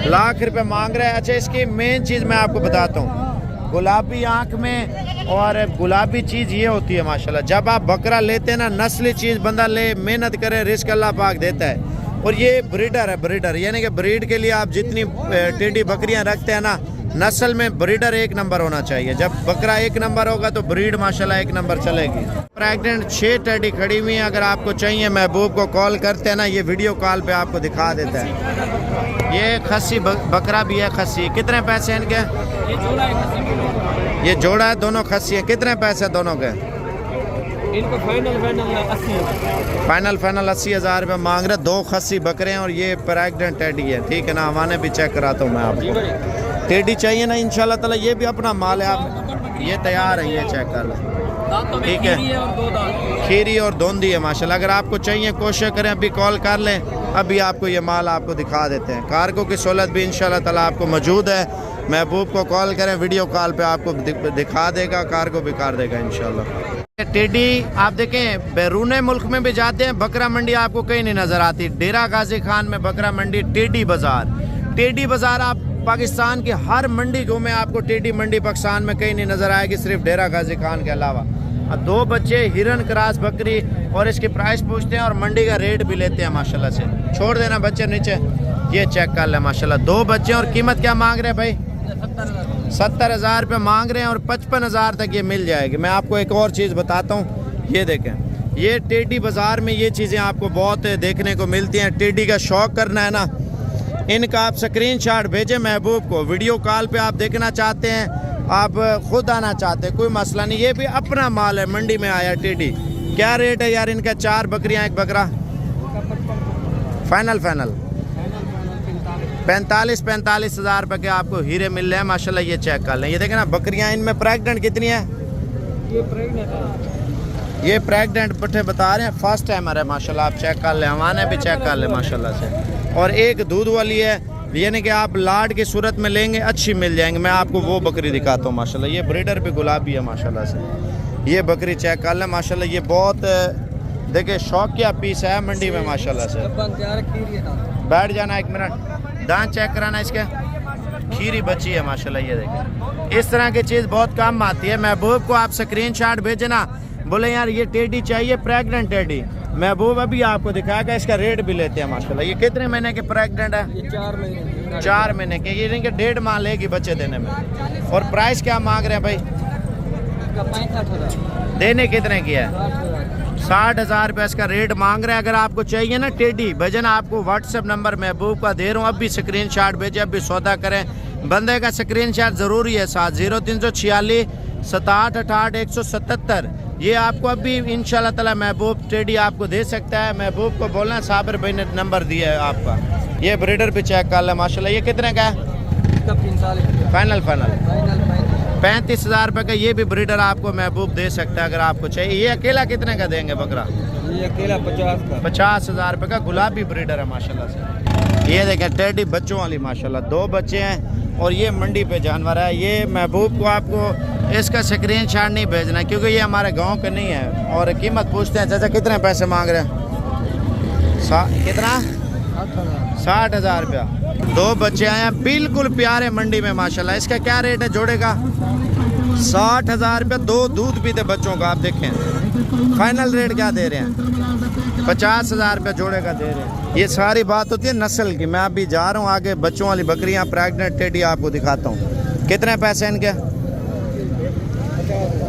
1,00,000 रुपये मांग रहे हैं। अच्छा, इसकी मेन चीज़ मैं आपको बताता हूँ। गुलाबी आँख में और गुलाबी चीज़ ये होती है माशाल्लाह। जब आप बकरा लेते हैं ना, नस्ली चीज़ बंदा ले, मेहनत करे, रिस्क अल्लाह पाक देता है। और ये ब्रीडर है, ब्रीडर यानी कि ब्रीड के लिए आप जितनी टेडी बकरियां रखते हैं ना, नस्ल में ब्रीडर 1 नंबर होना चाहिए। जब बकरा 1 नंबर होगा तो ब्रीड माशाल्लाह 1 नंबर चलेगी। प्रेग्नेंट 6 टेडी खड़ी हुई हैं। अगर आपको चाहिए, महबूब को कॉल करते हैं ना, ये वीडियो कॉल पे आपको दिखा देता है। ये खस्सी बकरा भी है, खस्सी। कितने पैसे हैं इनके? ये जोड़ा है, दोनों खस्सी है। कितने पैसे दोनों के? इनको फाइनल 80,000 रुपये मांग रहे। 2 खस्सी बकरे हैं और ये प्रेग्नेंट टेडी है, ठीक है ना। हमारे भी चेक कराता हूँ मैं आपको। टेडी चाहिए ना, इंशाल्लाह ताला ये भी अपना माल है। आप ये तैयार है, ये चेक कर लें, ठीक है। खीरी और धोंदी है माशाल्लाह। अगर आपको चाहिए कोशिश करें, अभी कॉल कर लें, अभी आपको ये माल आपको दिखा देते हैं। कार्गो की सहूलत भी इंशाल्लाह ताला आपको मौजूद है। महबूब को कॉल करें, वीडियो कॉल पे आपको दिखा देगा, कार्गो भी कर देगा इंशाल्लाह। टेडी आप देखें, बैरून मुल्क में भी जाते हैं, बकरा मंडी आपको कहीं नहीं नज़र आती। डेरा गाजी खान में बकरा मंडी, टेडी बाजार। टेडी बाजार आप पाकिस्तान की हर मंडी घूमे, आपको टेडी मंडी पाकिस्तान में कहीं नहीं नज़र आएगी, सिर्फ डेरा गाजी खान के अलावा। 2 बच्चे हिरन क्रास बकरी और इसकी प्राइस पूछते हैं और मंडी का रेट भी लेते हैं माशाल्लाह से। छोड़ देना बच्चे नीचे, ये चेक कर ले माशाल्लाह। 2 बच्चे और कीमत क्या मांग रहे हैं भाई? 70,000 रुपये मांग रहे हैं और 55,000 तक ये मिल जाएगी। मैं आपको एक और चीज़ बताता हूँ, ये देखें, ये टेडी बाज़ार में ये चीज़ें आपको बहुत देखने को मिलती हैं। टेडी का शौक़ करना है ना, इनका आप स्क्रीनशॉट भेजें महबूब को। वीडियो कॉल पे आप देखना चाहते हैं, आप खुद आना चाहते हैं, कोई मसला नहीं। ये भी अपना माल है, मंडी में आया टेडी। क्या रेट है यार इनका? 4 बकरियां 1 बकरा फाइनल 45 हज़ार रुपये के आपको हीरे मिल रहे हैं माशाल्लाह। ये चेक कर लें, ये देखें ना बकरियां, इनमें प्रेग्नेंट कितनी है? ये प्रेग्नेंट पट्ठे बता रहे हैं, फर्स्ट टाइमर है माशाल्लाह। आप चेक कर लें, हमारे भी चेक कर लें माशाल्लाह से। और एक दूध वाली है, यानी कि आप लाड की सूरत में लेंगे अच्छी मिल जाएंगे। मैं आपको वो बकरी दिखाता हूँ माशाल्लाह। ये ब्रीडर भी गुलाबी है माशाल्लाह से। ये बकरी चेक कर लें माशाल्लाह। ये बहुत देखिए शौकिया पीस है मंडी में माशाल्लाह से। बैठ जाना एक मिनट, दांत चेक कराना इसके। खीरी बच्ची है माशाल्लाह। ये देखिए इस तरह की चीज़ बहुत कम आती है। महबूब को आप स्क्रीनशॉट भेजे ना, बोले यार ये टेडी चाहिए, प्रेग्नेंट टेडी। महबूब अभी आपको दिखाएगा, इसका रेट भी लेते हैं माशाल्लाह। ये कितने महीने के प्रेग्नेंट है? ये 4 महीने 4 महीने के। ये नहीं कि 1.5 माह लेगी बच्चे देने में। और प्राइस क्या मांग रहे हैं भाई? इसका 65,000। देने कितने की है? 60,000 रुपये इसका रेट मांग रहे हैं। अगर आपको चाहिए ना टेडी भजन, आपको व्हाट्सएप नंबर महबूब का दे रहा हूँ, अब भी स्क्रीनशॉट भेजें, अब भी सौदा करें। बंदे का स्क्रीनशॉट ज़रूरी है साथ। 0346 67 68 177। ये आपको अभी इंशाल्लाह ताला महबूब टेडी आपको दे सकता है। महबूब को बोलना साबिर भाई ने नंबर दिया है आपका। ये ब्रीडर भी चेक कर ले माशाल्लाह। ये कितने का है? इसका 45 फाइनल 35 हज़ार रुपये का। ये भी ब्रीडर आपको महबूब दे सकता है अगर आपको चाहिए। ये अकेला कितने का देंगे बकरा? ये अकेला 50 का। 50,000 रुपये का गुलाबी ब्रीडर है माशाल्लाह से। ये देखें टेडी बच्चों वाली माशाल्लाह। 2 बच्चे हैं और ये मंडी पे जानवर है। ये महबूब को आपको इसका स्क्रीनशॉट नहीं भेजना क्योंकि ये हमारे गांव का नहीं है। और कीमत पूछते हैं चाचा कितने पैसे मांग रहे हैं? कितना? 60,000 रुपया। 2 बच्चे आए हैं बिल्कुल प्यारे मंडी में माशाल्लाह। इसका क्या रेट है जोड़े का? 60,000 रुपया। 2 दूध पीते बच्चों का। आप देखें फाइनल रेट क्या दे रहे हैं? 50,000 रुपया जोड़े का दे रहे हैं। ये सारी बात होती है नस्ल की। मैं अभी जा रहा हूँ आगे, बच्चों वाली बकरियाँ प्रेग्नेंट टेडी आपको दिखाता हूँ। कितने पैसे इनके?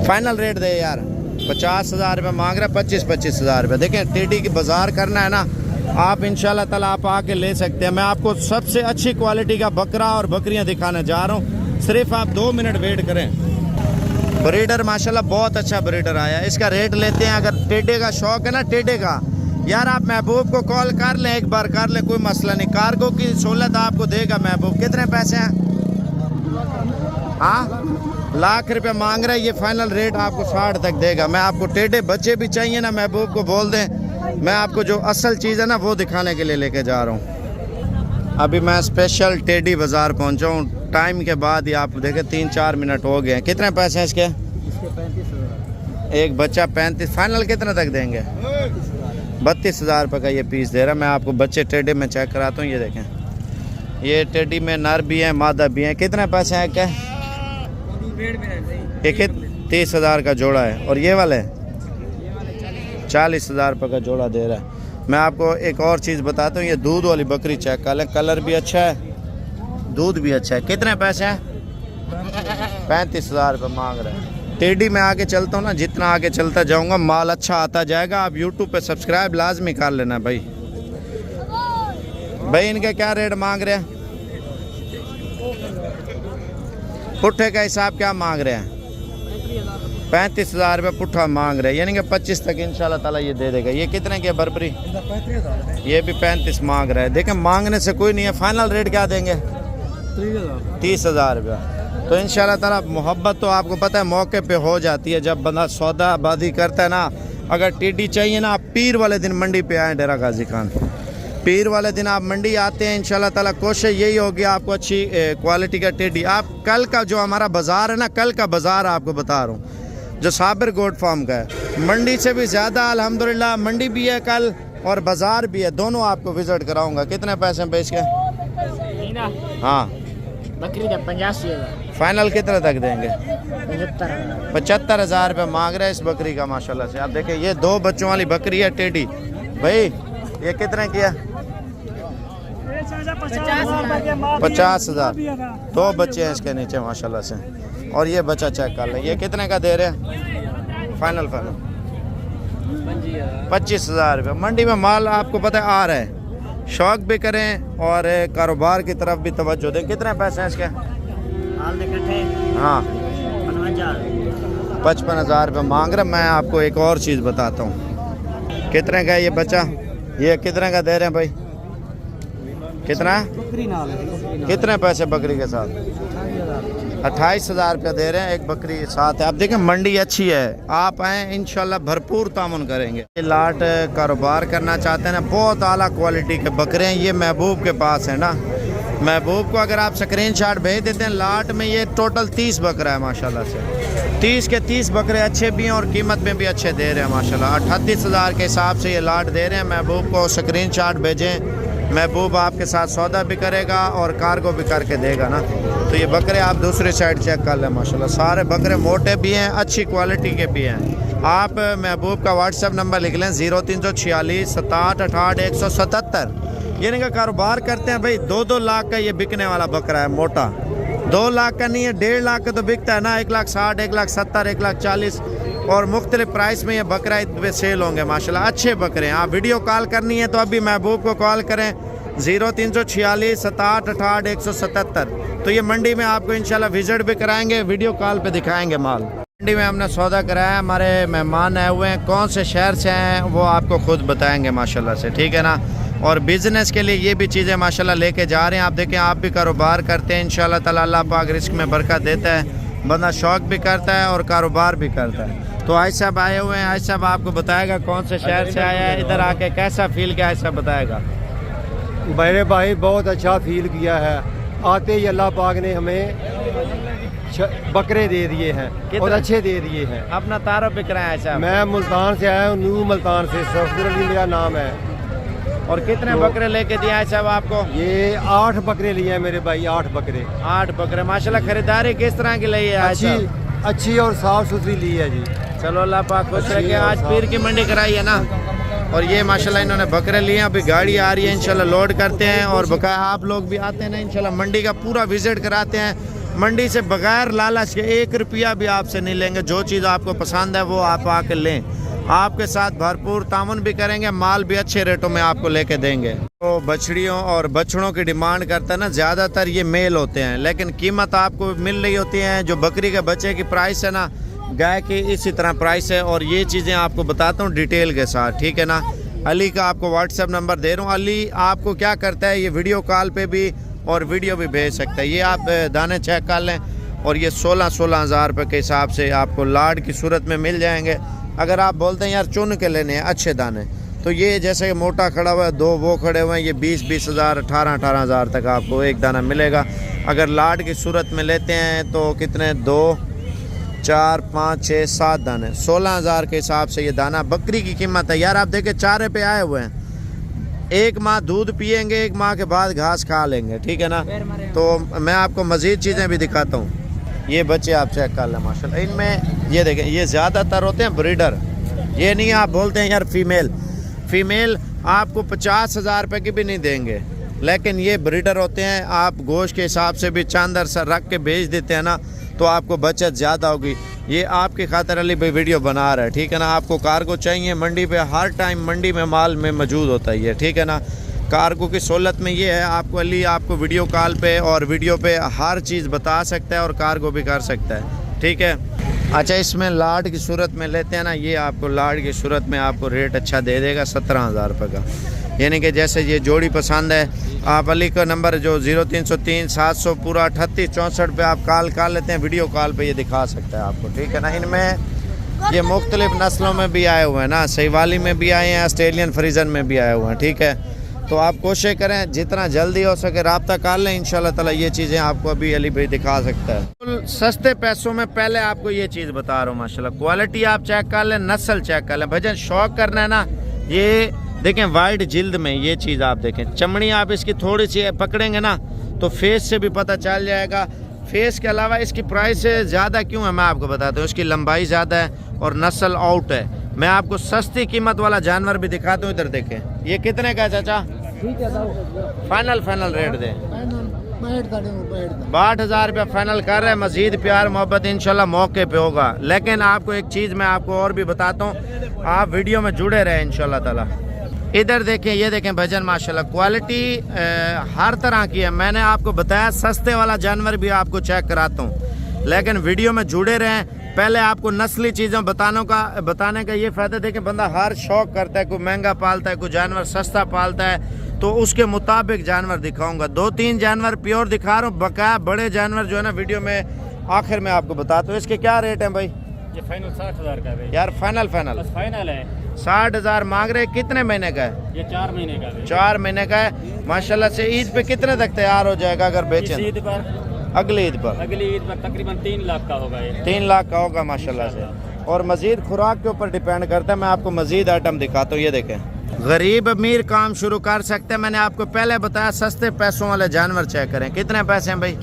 फाइनल रेट दे यार। 50,000 रुपये मांग रहे हैं। 25 हज़ार रुपये। देखें टेडी की बाजार करना है ना, आप इंशाल्लाह ताला आप आके ले सकते हैं। मैं आपको सबसे अच्छी क्वालिटी का बकरा और बकरियां दिखाने जा रहा हूँ, सिर्फ आप 2 मिनट वेट करें। ब्रीडर माशाल्लाह बहुत अच्छा ब्रीडर आया। इसका रेट लेते हैं। अगर टेडे का शौक है ना, टेडे का यार, आप महबूब को कॉल कर लें, एक बार कर लें, कोई मसला नहीं। कार्गो की सहूलत आपको देगा महबूब। कितने पैसे हैं? हाँ, लाख रुपये मांग रहे हैं। ये फाइनल रेट आपको 60 तक देगा। मैं आपको टेडे बच्चे भी चाहिए ना, महबूब को बोल दें, मैं आपको जो असल चीज़ है ना वो दिखाने के लिए लेके जा रहा हूँ। अभी मैं स्पेशल टेडी बाज़ार पहुँचा हूँ। टाइम के बाद ही आप देखें 3-4 मिनट हो गए हैं। कितने पैसे हैं इसके? 35,000। एक बच्चा 35। फाइनल कितने तक देंगे? 32,000 रुपये का ये पीस दे रहा है। मैं आपको बच्चे टेडी में चेक कराता हूँ। ये देखें, ये टेडी में नर भी हैं मादा भी हैं। कितने पैसे हैं क्या? एक 30,000 का जोड़ा है। और ये वाले 40,000 रुपये का जोड़ा दे रहा है। मैं आपको एक और चीज़ बताता हूँ। ये दूध वाली बकरी चेक कर लें, कलर भी अच्छा है, दूध भी अच्छा है। कितने पैसे हैं? 35,000 रुपये मांग रहे हैं। टेडी में आगे चलता हूँ ना, जितना आगे चलता जाऊँगा माल अच्छा आता जाएगा। आप यूट्यूब पे सब्सक्राइब लाजमी कर लेना भाई। भाई इनके क्या रेट मांग रहे हैं? पुट्ठे का हिसाब क्या मांग रहे हैं? 35,000 रुपये पुट्ठा मांग रहे हैं, यानी कि 25 तक इंशाल्लाह ताला ये दे देगा। ये कितने की है बरबरी? ये भी 35 मांग रहा है। देखें मांगने से कोई नहीं है। फाइनल रेट क्या देंगे? 30,000 रुपया। तो इंशाल्लाह ताला मोहब्बत तो आपको पता है मौके पे हो जाती है जब बंदा सौदाबाजी करता है ना। अगर टेडी चाहिए ना, आप पीर वाले दिन मंडी पे आए डेरा गाजी खान। पीर वाले दिन आप मंडी आते हैं, इंशाल्लाह ताला कोशिश यही होगी आपको अच्छी क्वालिटी का टेडी। आप कल का जो हमारा बाज़ार है ना, कल का बाज़ार आपको बता रहा हूँ जो साबिर गोट फार्म का है, मंडी से भी ज़्यादा अल्हम्दुलिल्लाह। मंडी भी है कल और बाज़ार भी है, दोनों आपको विज़िट कराऊँगा। कितने पैसे बेच के? हाँ, बकरी का 85,000। फाइनल कितने तक देंगे? 75,000 रुपये मांग रहे हैं इस बकरी का माशाल्लाह से। आप देखें ये 2 बच्चों वाली बकरी है टेडी। भाई ये कितने की है? 50,000। 2 बच्चे हैं इसके नीचे माशाल्लाह से। और ये बच्चा चेक कर लें, ये कितने का दे रहे हैं? फाइनल 25,000 रुपये। मंडी में माल आपको पता है आ रहा है, शौक भी करें और कारोबार की तरफ भी तवज्जो दें। कितने पैसे हैं इसके? हाँ, 55,000 रुपये मांग रहे। मैं आपको एक और चीज़ बताता हूँ। कितने का है ये बच्चा? ये कितने का दे रहे हैं भाई? कितना? बकरी नाल है। कितने पैसे बकरी के साथ? 28,000 रुपया दे रहे हैं, एक बकरी के साथ है। आप देखें मंडी अच्छी है, आप आए इंशाल्लाह भरपूर तामुन करेंगे। ये लाट कारोबार करना चाहते हैं ना, बहुत आला क्वालिटी के बकरे हैं। ये महबूब के पास है ना, महबूब को अगर आप स्क्रीनशॉट भेज देते हैं, लाट में ये टोटल 30 बकरा है माशाल्लाह से। 30 के 30 बकरे अच्छे भी हैं और कीमत में भी अच्छे दे रहे हैं माशाल्लाह। 38,000 के हिसाब से ये लाट दे रहे हैं। महबूब को स्क्रीनशॉट भेजें, महबूब आपके साथ सौदा भी करेगा और कार्गो भी करके देगा ना। तो ये बकरे आप दूसरी साइड चेक कर लें माशाल्लाह, सारे बकरे मोटे भी हैं, अच्छी क्वालिटी के भी हैं। आप महबूब का व्हाट्सएप नंबर लिख लें 0346 67 68 177। यानी का कारोबार करते हैं भाई। 2-2 लाख का ये बिकने वाला बकरा है, मोटा 2 लाख का नहीं है, 1.5 लाख का तो बिकता है ना। 1,60,000, 1,70,000, 1,40,000 और मुख्तलिफ प्राइस में ये बकरा पे सेल होंगे माशाल्लाह। अच्छे बकरे हैं। आप वीडियो कॉल करनी है तो अभी महबूब को कॉल करें 0346 67 68 177। तो ये मंडी में आपको इंशाल्लाह विजिट भी कराएंगे, वीडियो कॉल पे दिखाएंगे माल। मंडी में हमने सौदा कराया, हमारे मेहमान आए हुए हैं, कौन से शहर से हैं वो आपको खुद बताएंगे माशाल्लाह से, ठीक है ना। और बिज़नेस के लिए ये भी चीज़ें माशाल्लाह लेके जा रहे हैं। आप देखें, आप भी कारोबार करते हैं इंशाल्लाह ताला, अल्लाह पाक रिस्क में बरकत देता है, बंदा शौक भी करता है और कारोबार भी करता है। तो आज साहब आए हुए हैं, आज साहब आपको बताएगा कौन से शहर से आया है, इधर आके कैसा फील किया, ऐसा बताएगा। मेरे भाई बहुत अच्छा फील किया है। आते ही अल्लाह पाक ने हमें बकरे दे दिए हैं और अच्छे दे दिए हैं। अपना तारुफ भी कराया साहब। मैं मुल्तान से आया हूँ, न्यू मुल्तान से, सफदर अली मेरा नाम है। और कितने बकरे लेके दिया है साहब आपको? ये 8 बकरे लिए हैं मेरे भाई, 8 बकरे। 8 बकरे माशाल्लाह। खरीदारी किस तरह की ली है? अच्छी और साफ सुथरी ली है जी। चलो अल्लाह पाक खुश रखे। आज पीर की मंडी कराई है ना, और ये माशाल्लाह इन्होंने बकरे लिए। अभी गाड़ी आ रही है, इंशाल्लाह लोड करते हैं और बकाया आप लोग भी आते हैं ना, इंशाल्लाह मंडी का पूरा विजिट कराते हैं। मंडी से बगैर लालच के 1 रुपया भी आपसे नहीं लेंगे। जो चीज़ आपको पसंद है वो आप आके लें, आपके साथ भरपूर तामुन भी करेंगे, माल भी अच्छे रेटों में आपको लेके देंगे। तो बछड़ियों और बछड़ों की डिमांड करता है ना, ज़्यादातर ये मेल होते हैं, लेकिन कीमत आपको मिल रही होती है। जो बकरी के बच्चे की प्राइस है ना, गाय की इसी तरह प्राइस है। और ये चीज़ें आपको बताता हूँ डिटेल के साथ, ठीक है ना। अली का आपको व्हाट्सएप नंबर दे रहा हूँ। अली आपको क्या करता है, ये वीडियो कॉल पे भी और वीडियो भी भेज सकता है। ये आप दाने चेक कर लें, और ये 16-16 हज़ार रुपये के हिसाब से आपको लाड की सूरत में मिल जाएंगे। अगर आप बोलते हैं यार चुन के लेने हैं अच्छे दाने, तो ये जैसे कि मोटा खड़ा हुआ है, 2 वो खड़े हुए हैं, ये 20-20 हज़ार 18-18 हज़ार तक आपको एक दाना मिलेगा। अगर लाड की सूरत में लेते हैं तो कितने, 2 4 5 6 7 दाने, 16 हज़ार के हिसाब से ये दाना बकरी की कीमत है। यार आप देखें चारे पे आए हुए हैं, 1 माह दूध पिएंगे, 1 माह के बाद घास खा लेंगे, ठीक है ना। तो मैं आपको मज़ीद चीज़ें भी दिखाता हूँ। ये बच्चे आप चेक कर लें माशाल्लाह। इनमें ये देखें, ये ज़्यादातर होते हैं ब्रीडर। ये नहीं आप बोलते हैं यार फ़ीमेल आपको 50 हज़ार रुपये की भी नहीं देंगे, लेकिन ये ब्रीडर होते हैं। आप गोश्त के हिसाब से भी चांदर सा रख के बेच देते हैं ना, तो आपको बचत ज़्यादा होगी। ये आपकी खातिर अली भाई वीडियो बना रहा है, ठीक है ना। आपको कार्गो चाहिए मंडी पे, हर टाइम मंडी में माल में मौजूद होता है ये, ठीक है ना। कार्गो की सहूलत में ये है, आपको अली आपको वीडियो कॉल पे और वीडियो पे हर चीज़ बता सकता है और कार्गो भी कर सकता है, ठीक है। अच्छा, इसमें लाड की सूरत में लेते हैं ना, ये आपको लाड की सूरत में आपको रेट अच्छा दे देगा 17 हज़ार रुपये का। यानी कि जैसे ये जोड़ी पसंद है, आप अली का नंबर जो 0303 700 पूरा 38 64 पे आप कॉल कर लेते हैं, वीडियो कॉल पे ये दिखा सकता है आपको, ठीक है ना। इनमें ये मुख्तलिफ नस्लों में भी आए हुए हैं ना, सहीवाली में भी आए हैं, ऑस्ट्रेलियन फ्रीजन में भी आए हुए हैं, ठीक है। तो आप कोशिश करें जितना जल्दी हो सके रब्ता कर लें, इंशाल्लाह ताला ये चीज़ें आपको अभी अली भाई दिखा सकता है सस्ते पैसों में। पहले आपको ये चीज़ बता रहा हूँ माशाल्लाह, क्वालिटी आप चेक कर लें, नस्ल चेक कर लें। भजन शौक करना है ना, ये देखें वाइट जिल्द में ये चीज़ आप देखें, चमड़ी आप इसकी थोड़ी सी पकड़ेंगे ना तो फेस से भी पता चल जाएगा। फेस के अलावा इसकी प्राइस ज़्यादा क्यों है मैं आपको बताता हूँ, इसकी लंबाई ज़्यादा है और नस्ल आउट है। मैं आपको सस्ती कीमत वाला जानवर भी दिखाता हूँ, इधर देखें। ये कितने का है चाचा? ठीक है, फाइनल रेट दे 62,000 रुपया फाइनल कर रहे हैं। मजीद प्यार मोहब्बत इंशाल्लाह मौके पे होगा। लेकिन आपको एक चीज़ मैं आपको और भी बताता हूँ, आप वीडियो में जुड़े रहें इंशाल्लाह ताला। इधर देखें, ये देखें भजन माशाल्लाह क्वालिटी हर तरह की है। मैंने आपको बताया सस्ते वाला जानवर भी आपको चेक कराता हूँ, लेकिन वीडियो में जुड़े रहें। पहले आपको नस्ली चीज़ें बताने का ये फ़ायदा, देखें बंदा हर शौक करता है, कोई महंगा पालता है, कोई जानवर सस्ता पालता है। तो उसके मुताबिक जानवर दिखाऊंगा। 2-3 जानवर प्योर दिखा रहा हूँ, बकाया बड़े जानवर जो है ना वीडियो में आखिर में आपको बताता हूँ। इसके क्या रेट है भाई? ये फाइनल 60,000 का है यार फाइनल बस फाइनल है। 60,000 मांग रहे। कितने महीने का है? ये 4 महीने का है। 4 महीने का है माशाल्लाह से। ईद पे कितने तक तैयार हो जाएगा अगर बेचें? ईद पर, अगली ईद पर? अगली ईद पर तकरीबन 3 लाख का होगा ये। 3 लाख का होगा माशाल्लाह से। और मजीद खुराक के ऊपर डिपेंड करता है। मैं आपको मजीद आइटम दिखाता हूँ। ये देखें, गरीब अमीर काम शुरू कर सकते हैं। मैंने आपको पहले बताया सस्ते पैसों वाले जानवर चेक करें। कितने पैसे हैं भाई?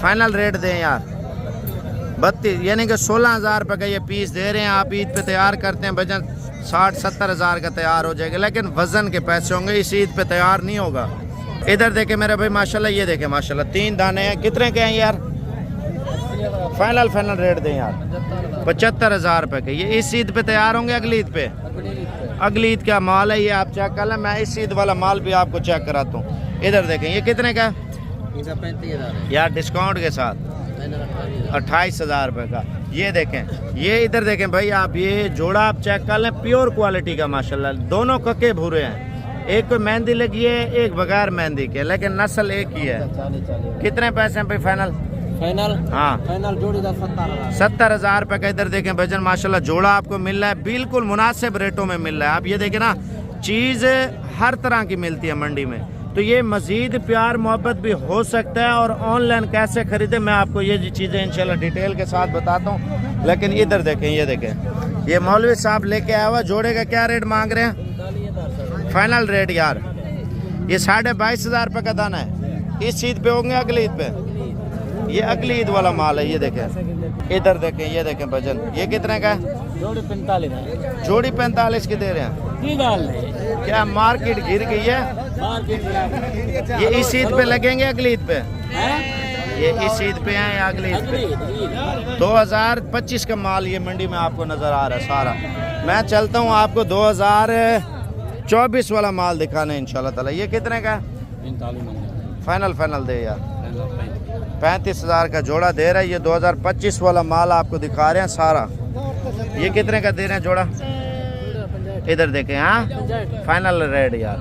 फाइनल रेट दें यार 32, यानी कि 16,000 रुपये का ये पीस दे रहे हैं। आप ईद पे तैयार करते हैं वजन 60-70 हज़ार का तैयार हो जाएगा, लेकिन वजन के पैसे होंगे। इस ईद पे तैयार नहीं होगा। इधर देखें मेरे भाई माशाल्लाह, ये देखें माशाल्लाह 3 दाने हैं। कितने के हैं यार? फाइनल रेट दें यार 75,000 रुपये के। ये इस ईद पे तैयार होंगे, अगली ईद पे? अगली ईद का माल है ये, आप चेक कर लें। मैं इस ईद वाला माल भी आपको चेक कराता हूँ। इधर देखें, ये कितने का है? 35,000 यार डिस्काउंट के साथ 28,000 रुपये का। ये देखें, ये इधर देखें भाई आप, ये जोड़ा आप चेक कर लें, प्योर क्वालिटी का माशाल्लाह। दोनों कक्के भूरे हैं, एक को मेहंदी लगी है, एक बगैर मेहंदी के, लेकिन नस्ल एक ही है। कितने पैसे हैं भाई फाइनल? हाँ फाइनल जोड़ी 70,000 रुपये का। इधर देखें भजन माशाल्लाह जोड़ा आपको मिल रहा है, बिल्कुल मुनासिब रेटों में मिल रहा है। आप ये देखें ना, चीज़ हर तरह की मिलती है मंडी में। तो ये मज़ीद प्यार मोहब्बत भी हो सकता है। और ऑनलाइन कैसे ख़रीदे मैं आपको ये चीज़ें इंशाल्लाह डिटेल के साथ बताता हूँ। लेकिन इधर देखें, ये देखें, ये मौलवी साहब लेके आया हुआ जोड़े का क्या रेट मांग रहे हैं? फाइनल रेट यार ये 22,500 रुपये का दाना है। इस ईद पे होंगे, अगली ईद पे? ये अगली ईद वाला माल है। ये देखें, इधर देखें, ये देखें भजन, ये कितने का है? जोड़ी 45 जोड़ी 45 की दे रहे हैं। क्या मार्केट गिर गई है? ये इस ईद पे लगेंगे, अगली ईद पे? ये इस ईद पे हैं या अगली ईद पे? 2025 का माल ये मंडी में आपको नजर आ रहा है सारा। मैं चलता हूँ आपको 2024 वाला माल दिखाने इंशाल्लाह ताला। ये कितने का? फाइनल दे यार 35,000 का जोड़ा दे रहा है। ये 2025 वाला माल आपको दिखा रहे हैं सारा। ये कितने का दे रहे हैं जोड़ा? इधर देखें, हाँ फाइनल रेट यार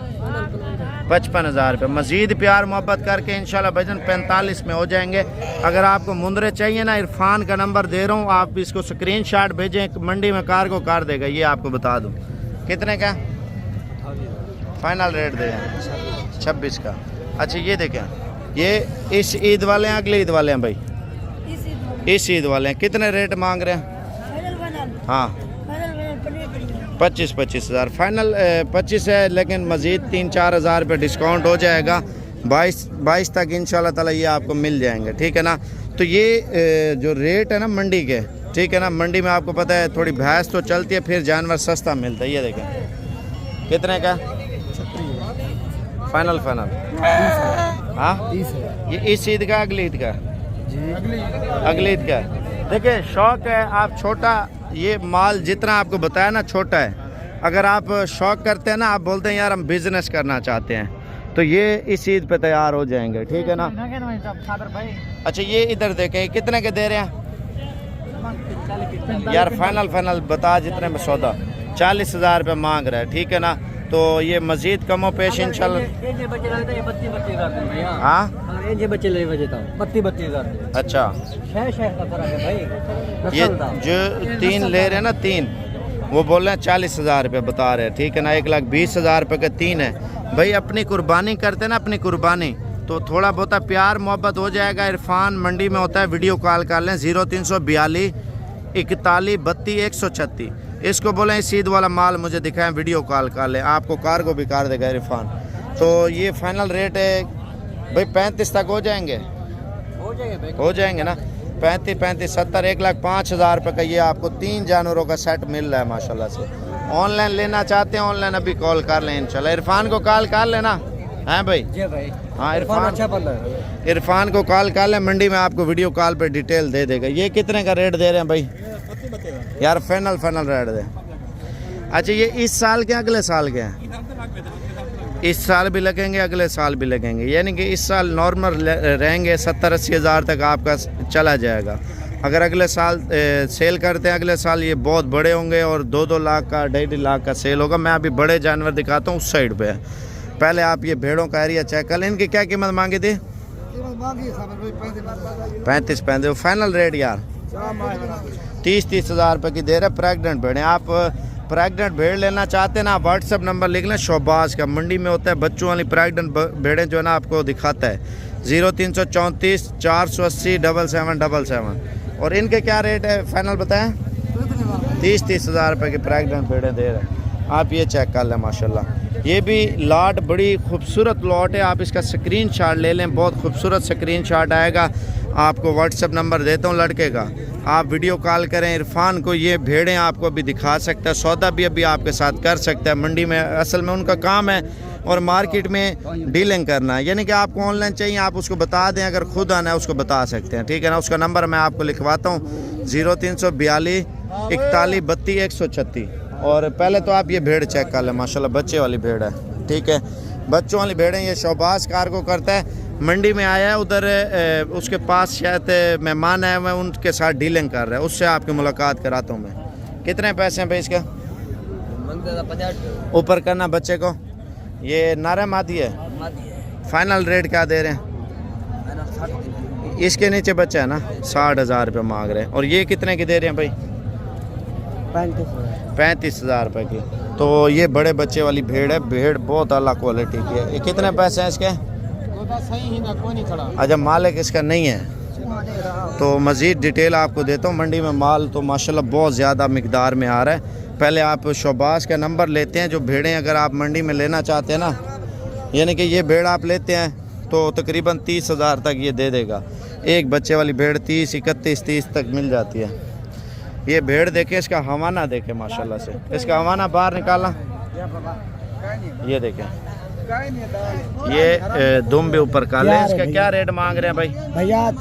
55,000 रुपये। मज़ीद प्यार मोहब्बत करके इंशाल्लाह भजन 45 में हो जाएंगे। अगर आपको मुंदरे चाहिए ना, इरफान का नंबर दे रहा हूँ, आप इसको स्क्रीनशॉट भेजें, मंडी में कार को कार देगा। ये आपको बता दूँ कितने का फाइनल रेट दे 26 का। अच्छा ये देखें, ये इस ईद वाले हैं, अगले ईद वाले हैं भाई? इस ईद वाले हैं। कितने रेट मांग रहे हैं? हाँ 25 हज़ार फाइनल 25 है, लेकिन मज़ीद 3-4 हज़ार रुपये डिस्काउंट हो जाएगा। 22 तक इंशाल्लाह ताला ये आपको मिल जाएंगे, ठीक है ना। तो ये जो रेट है ना मंडी के, ठीक है ना, मंडी में आपको पता है थोड़ी भैंस तो चलती है, फिर जानवर सस्ता मिलता है। ये देखें कितने का फाइनल हाँ? ये इस ईद का, अगली ईद का? अगली ईद का। देखिए शौक है, आप छोटा ये माल जितना आपको बताया ना छोटा है, अगर आप शौक करते हैं ना, आप बोलते हैं यार हम बिजनेस करना चाहते हैं, तो ये इस ईद पे तैयार हो जाएंगे, ठीक है ना। अच्छा ये इधर देखें, कितने के दे रहे हैं यार? फाइनल बता जितने में सौदा। 40,000 रुपये मांग रहा है, ठीक है ना। तो ये मजीद कमो पेश इंशाल्लाह। हाँ ये बच्चे ले बचता हूँ 32,000। अच्छा ये जो 3 ले रहे हैं ना, 3 वो बोल रहे हैं 40,000 रुपये बता रहे हैं, ठीक है ना। 1,20,000 रुपये के 3 है भाई। अपनी कुर्बानी करते ना, अपनी कुर्बानी, तो थोड़ा बहुत प्यार मोहब्बत हो जाएगा। इरफान मंडी में होता है, वीडियो कॉल कर लें 0342 41 32 136। इसको बोलें इस ईद वाला माल मुझे दिखाएं, वीडियो कॉल कर लें, आपको कार को भी कार देगा इरफान। तो ये फाइनल रेट है भाई 35 तक हो जाएंगे हो जाएंगे ना। 35 70 1,05,000 रुपये का ये आपको 3 जानवरों का सेट मिल रहा है माशाल्लाह से। ऑनलाइन लेना चाहते हैं, ऑनलाइन अभी कॉल कर लें इंशाल्लाह। इरफान को कॉल कर लेना है भाई? जी भाई। हाँ इरफान अच्छा बंदा है। इरफान को कॉल कर लें, मंडी में आपको वीडियो कॉल पे डिटेल दे देगा। ये कितने का रेट दे रहे हैं भाई यार? फाइनल रेट दे। अच्छा ये इस साल के अगले साल के हैं? इस साल भी लगेंगे, अगले साल भी लगेंगे, यानी कि इस साल नॉर्मल रहेंगे 70-80 हज़ार तक आपका चला जाएगा। अगर अगले साल सेल करते हैं, अगले साल ये बहुत बड़े होंगे और 2-2 लाख का 2.5 लाख का सेल होगा। मैं अभी बड़े जानवर दिखाता हूँ, उस साइड पे है। पहले आप ये भेड़ों का एरिया चेक कर लें। इनकी क्या कीमत मांगी थी? 35 फाइनल रेट यार 30 हज़ार रुपये की दे रहे। प्रेगनेंट भेड़ें, आप प्रेगनेंट भेड़ लेना चाहते हैं ना, व्हाट्सअप नंबर लिख लें शोबाज का। मंडी में होता है बच्चों वाली प्रेगनेंट भेड़ें जो है ना, आपको दिखाता है 0334 480 7777। और इनके क्या रेट है फाइनल बताएं? 30 हज़ार रुपये की प्रेगनेंट भेड़ें दे रहे हैं। आप ये चेक कर लें माशाल्लाह। ये भी लॉट बड़ी खूबसूरत लॉट है, आप इसका स्क्रीनशॉट ले लें, बहुत खूबसूरत स्क्रीनशॉट आएगा। आपको व्हाट्सएप नंबर देता हूँ लड़के का, आप वीडियो कॉल करें इरफान को, ये भेड़ें आपको अभी दिखा सकता है, सौदा भी अभी आपके साथ कर सकता है। मंडी में असल में उनका काम है और मार्केट में डीलिंग करना है, यानी कि आपको ऑनलाइन चाहिए आप उसको बता दें, अगर खुद आना है उसको बता सकते हैं, ठीक है ना। उसका नंबर मैं आपको लिखवाता हूँ 0342 41 32 136। और पहले तो आप ये भेड़ चेक कर लें माशाल्लाह, बच्चे वाली भेड़ है, ठीक है, बच्चों वाली भेड़ें। ये शोबाज कार्गो करता है, मंडी में आया है, उधर उसके पास शायद मेहमान आए हुए, उनके साथ डीलिंग कर रहा है, उससे आपकी मुलाकात कराता हूँ मैं। कितने पैसे हैं भाई इसके? ऊपर करना बच्चे को। ये नारा मादी है, फाइनल रेट क्या दे रहे हैं? इसके नीचे बच्चा है ना, 60 हज़ार रुपये मांग रहे हैं। और ये कितने की दे रहे हैं भाई? 35 हज़ार रुपये की। तो ये बड़े बच्चे वाली भेड़ है, भेड़ बहुत अला क्वालिटी की है। ये कितने पैसे हैं इसके? अच्छा, मालिक इसका नहीं है तो मज़ीद डिटेल आपको देता हूँ। मंडी में माल तो माशाल्लाह बहुत ज़्यादा मिकदार में आ रहा है। पहले आप शोबाज का नंबर लेते हैं, जो भेड़ें अगर आप मंडी में लेना चाहते हैं ना, यानी कि ये भेड़ आप लेते हैं तो तकरीबन 30 हज़ार तक ये दे देगा। एक बच्चे वाली भेड़ 30, 31, 30 तक मिल जाती है। ये भेड़ देखें, इसका हवाना देखें माशाल्लाह से, इसका हवाना बाहर निकालना, ये देखें, ये दुम भी ऊपर काले। इसका क्या रेट मांग रहे हैं भाई? भैया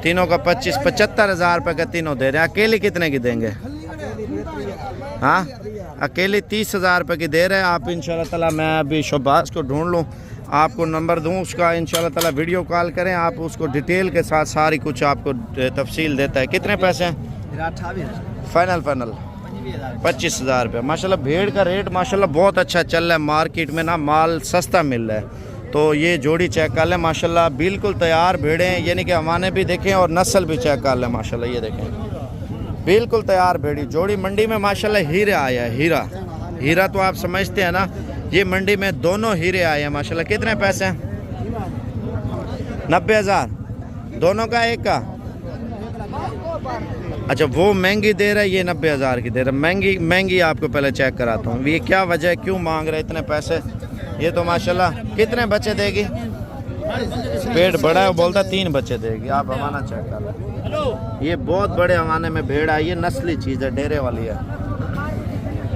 तीनों का 75 हज़ार रुपये का तीनों दे रहे हैं। अकेले कितने की देंगे? हाँ, अकेले 30 हज़ार रुपये की दे रहे हैं। आप इंशाल्लाह ताला, मैं अभी शोबाज को ढूंढ लूँ, आपको नंबर दूँ उसका, इंशाल्लाह ताला वीडियो कॉल करें, आप उसको डिटेल के साथ सारी कुछ आपको तफसील देता है। कितने पैसे हैं फाइनल? 25 हज़ार रुपये। माशाल्लाह भेड़ का रेट माशाल्लाह बहुत अच्छा चल रहा है, मार्केट में ना माल सस्ता मिल रहा है। तो ये जोड़ी चेक कर लें माशाल्लाह, बिल्कुल तैयार भेड़ें, यानी कि हमाने भी देखें और नस्ल भी चेक कर लें माशाल्लाह। ये देखें बिल्कुल तैयार भेड़ी जोड़ी। मंडी में माशाल्लाह हीरे आया है, हीरा हीरा तो आप समझते हैं ना, ये मंडी में दोनों हीरे आए हैं माशाल्लाह। कितने पैसे हैं? 90 हज़ार दोनों का, एक का? अच्छा, वो महंगी दे रहा है, ये 90 हज़ार की दे रहा है। महंगी आपको पहले चेक कराता हूँ, ये क्या वजह है, क्यों मांग रहे इतने पैसे? ये तो माशाल्लाह कितने बच्चे देगी? पेट बड़ा है, बोलता 3 बच्चे देगी। आप हमारा चेक कर लो, ये बहुत बड़े हमारे में भेड़ आई, ये नस्ली चीज़ है, डेरे वाली है।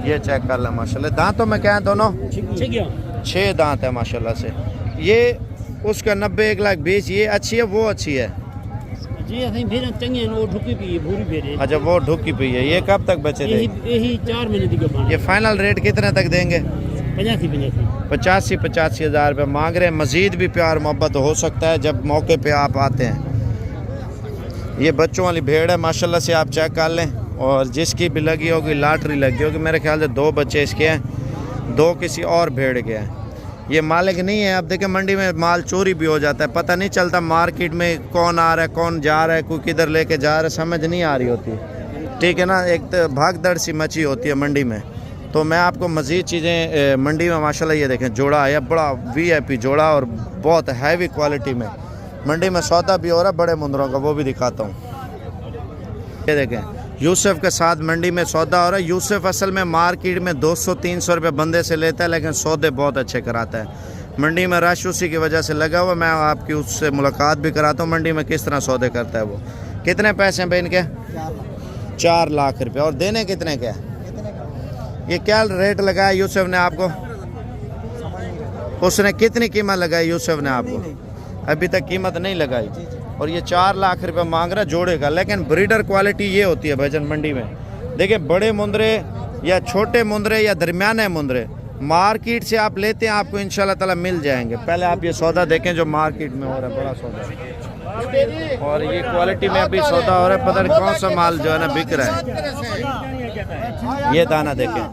ये चेक कर लें माशाल्लाह। दांतों में क्या है? दोनों 6 दांत है माशाल्लाह से। ये उसका 90 1,20,000, ये अच्छी है, वो अच्छी है? अच्छा, वो ढुकी पी है। ये कब तक बचे देगी? यही 4 महीने की। ये फाइनल रेट कितने तक देंगे? 85 हज़ार रुपये मांग रहे हैं। मज़ीद भी प्यार मोहब्बत हो सकता है जब मौके पे आप आते हैं। ये बच्चों वाली भेड़ है माशाल्लाह से, आप चेक कर लें। और जिसकी भी लगी होगी, लॉटरी लगी होगी, मेरे ख्याल से 2 बच्चे इसके हैं, 2 किसी और भेड़ के हैं। ये मालिक नहीं है। अब देखें मंडी में माल चोरी भी हो जाता है, पता नहीं चलता मार्केट में कौन आ रहा है कौन जा रहा है, कोई किधर लेके जा रहा है, समझ नहीं आ रही होती, ठीक है ना। एक तो भागदड़ सी मची होती है मंडी में। तो मैं आपको मज़ीद चीज़ें मंडी में माशाल्लाह, ये देखें जोड़ा आया, बड़ा VIP जोड़ा और बहुत हैवी क्वालिटी में मंडी में सौदा भी हो रहा है बड़े मुंदरों का, वो भी दिखाता हूँ। ये देखें यूसुफ के साथ मंडी में सौदा हो रहा है। यूसुफ असल में मार्केट में 200-300 रुपये बंदे से लेता है, लेकिन सौदे बहुत अच्छे कराता है। मंडी में रश उसी की वजह से लगा हुआ। मैं आपकी उससे मुलाकात भी कराता हूँ, मंडी में किस तरह सौदे करता है वो। कितने पैसे हैं भाई इनके? 4 लाख रुपये। और देने कितने के? ये क्या रेट लगाया यूसुफ ने आपको? उसने कितनी कीमत लगाई यूसुफ ने आपको? अभी तक कीमत नहीं लगाई। और ये 4 लाख रुपए मांग रहा जोड़े का। लेकिन ब्रीडर क्वालिटी ये होती है भाईजान मंडी में। देखिए बड़े मुंदरे या छोटे मुंदरे या दरमियाने मुंदरे मार्केट से आप लेते हैं, आपको इंशाल्लाह ताला मिल जाएंगे। पहले आप ये सौदा देखें जो मार्केट में हो रहा है, बड़ा सौदा। और ये क्वालिटी में अभी सौदा हो रहा है, पता नहीं कौन सा माल जो है ना बिक रहा है। ये दाना देखें,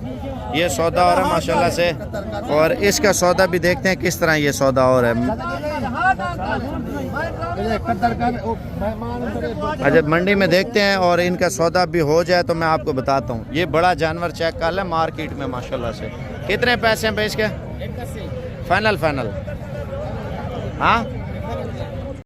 ये सौदा और है माशाल्लाह से, और इसका सौदा भी देखते हैं किस तरह ये सौदा और है। अच्छा, मंडी में देखते हैं और इनका सौदा भी हो जाए तो मैं आपको बताता हूँ। ये बड़ा जानवर चेक कर लें मार्केट में माशाल्लाह से। कितने पैसे हैं भाई इसके? फाइनल हाँ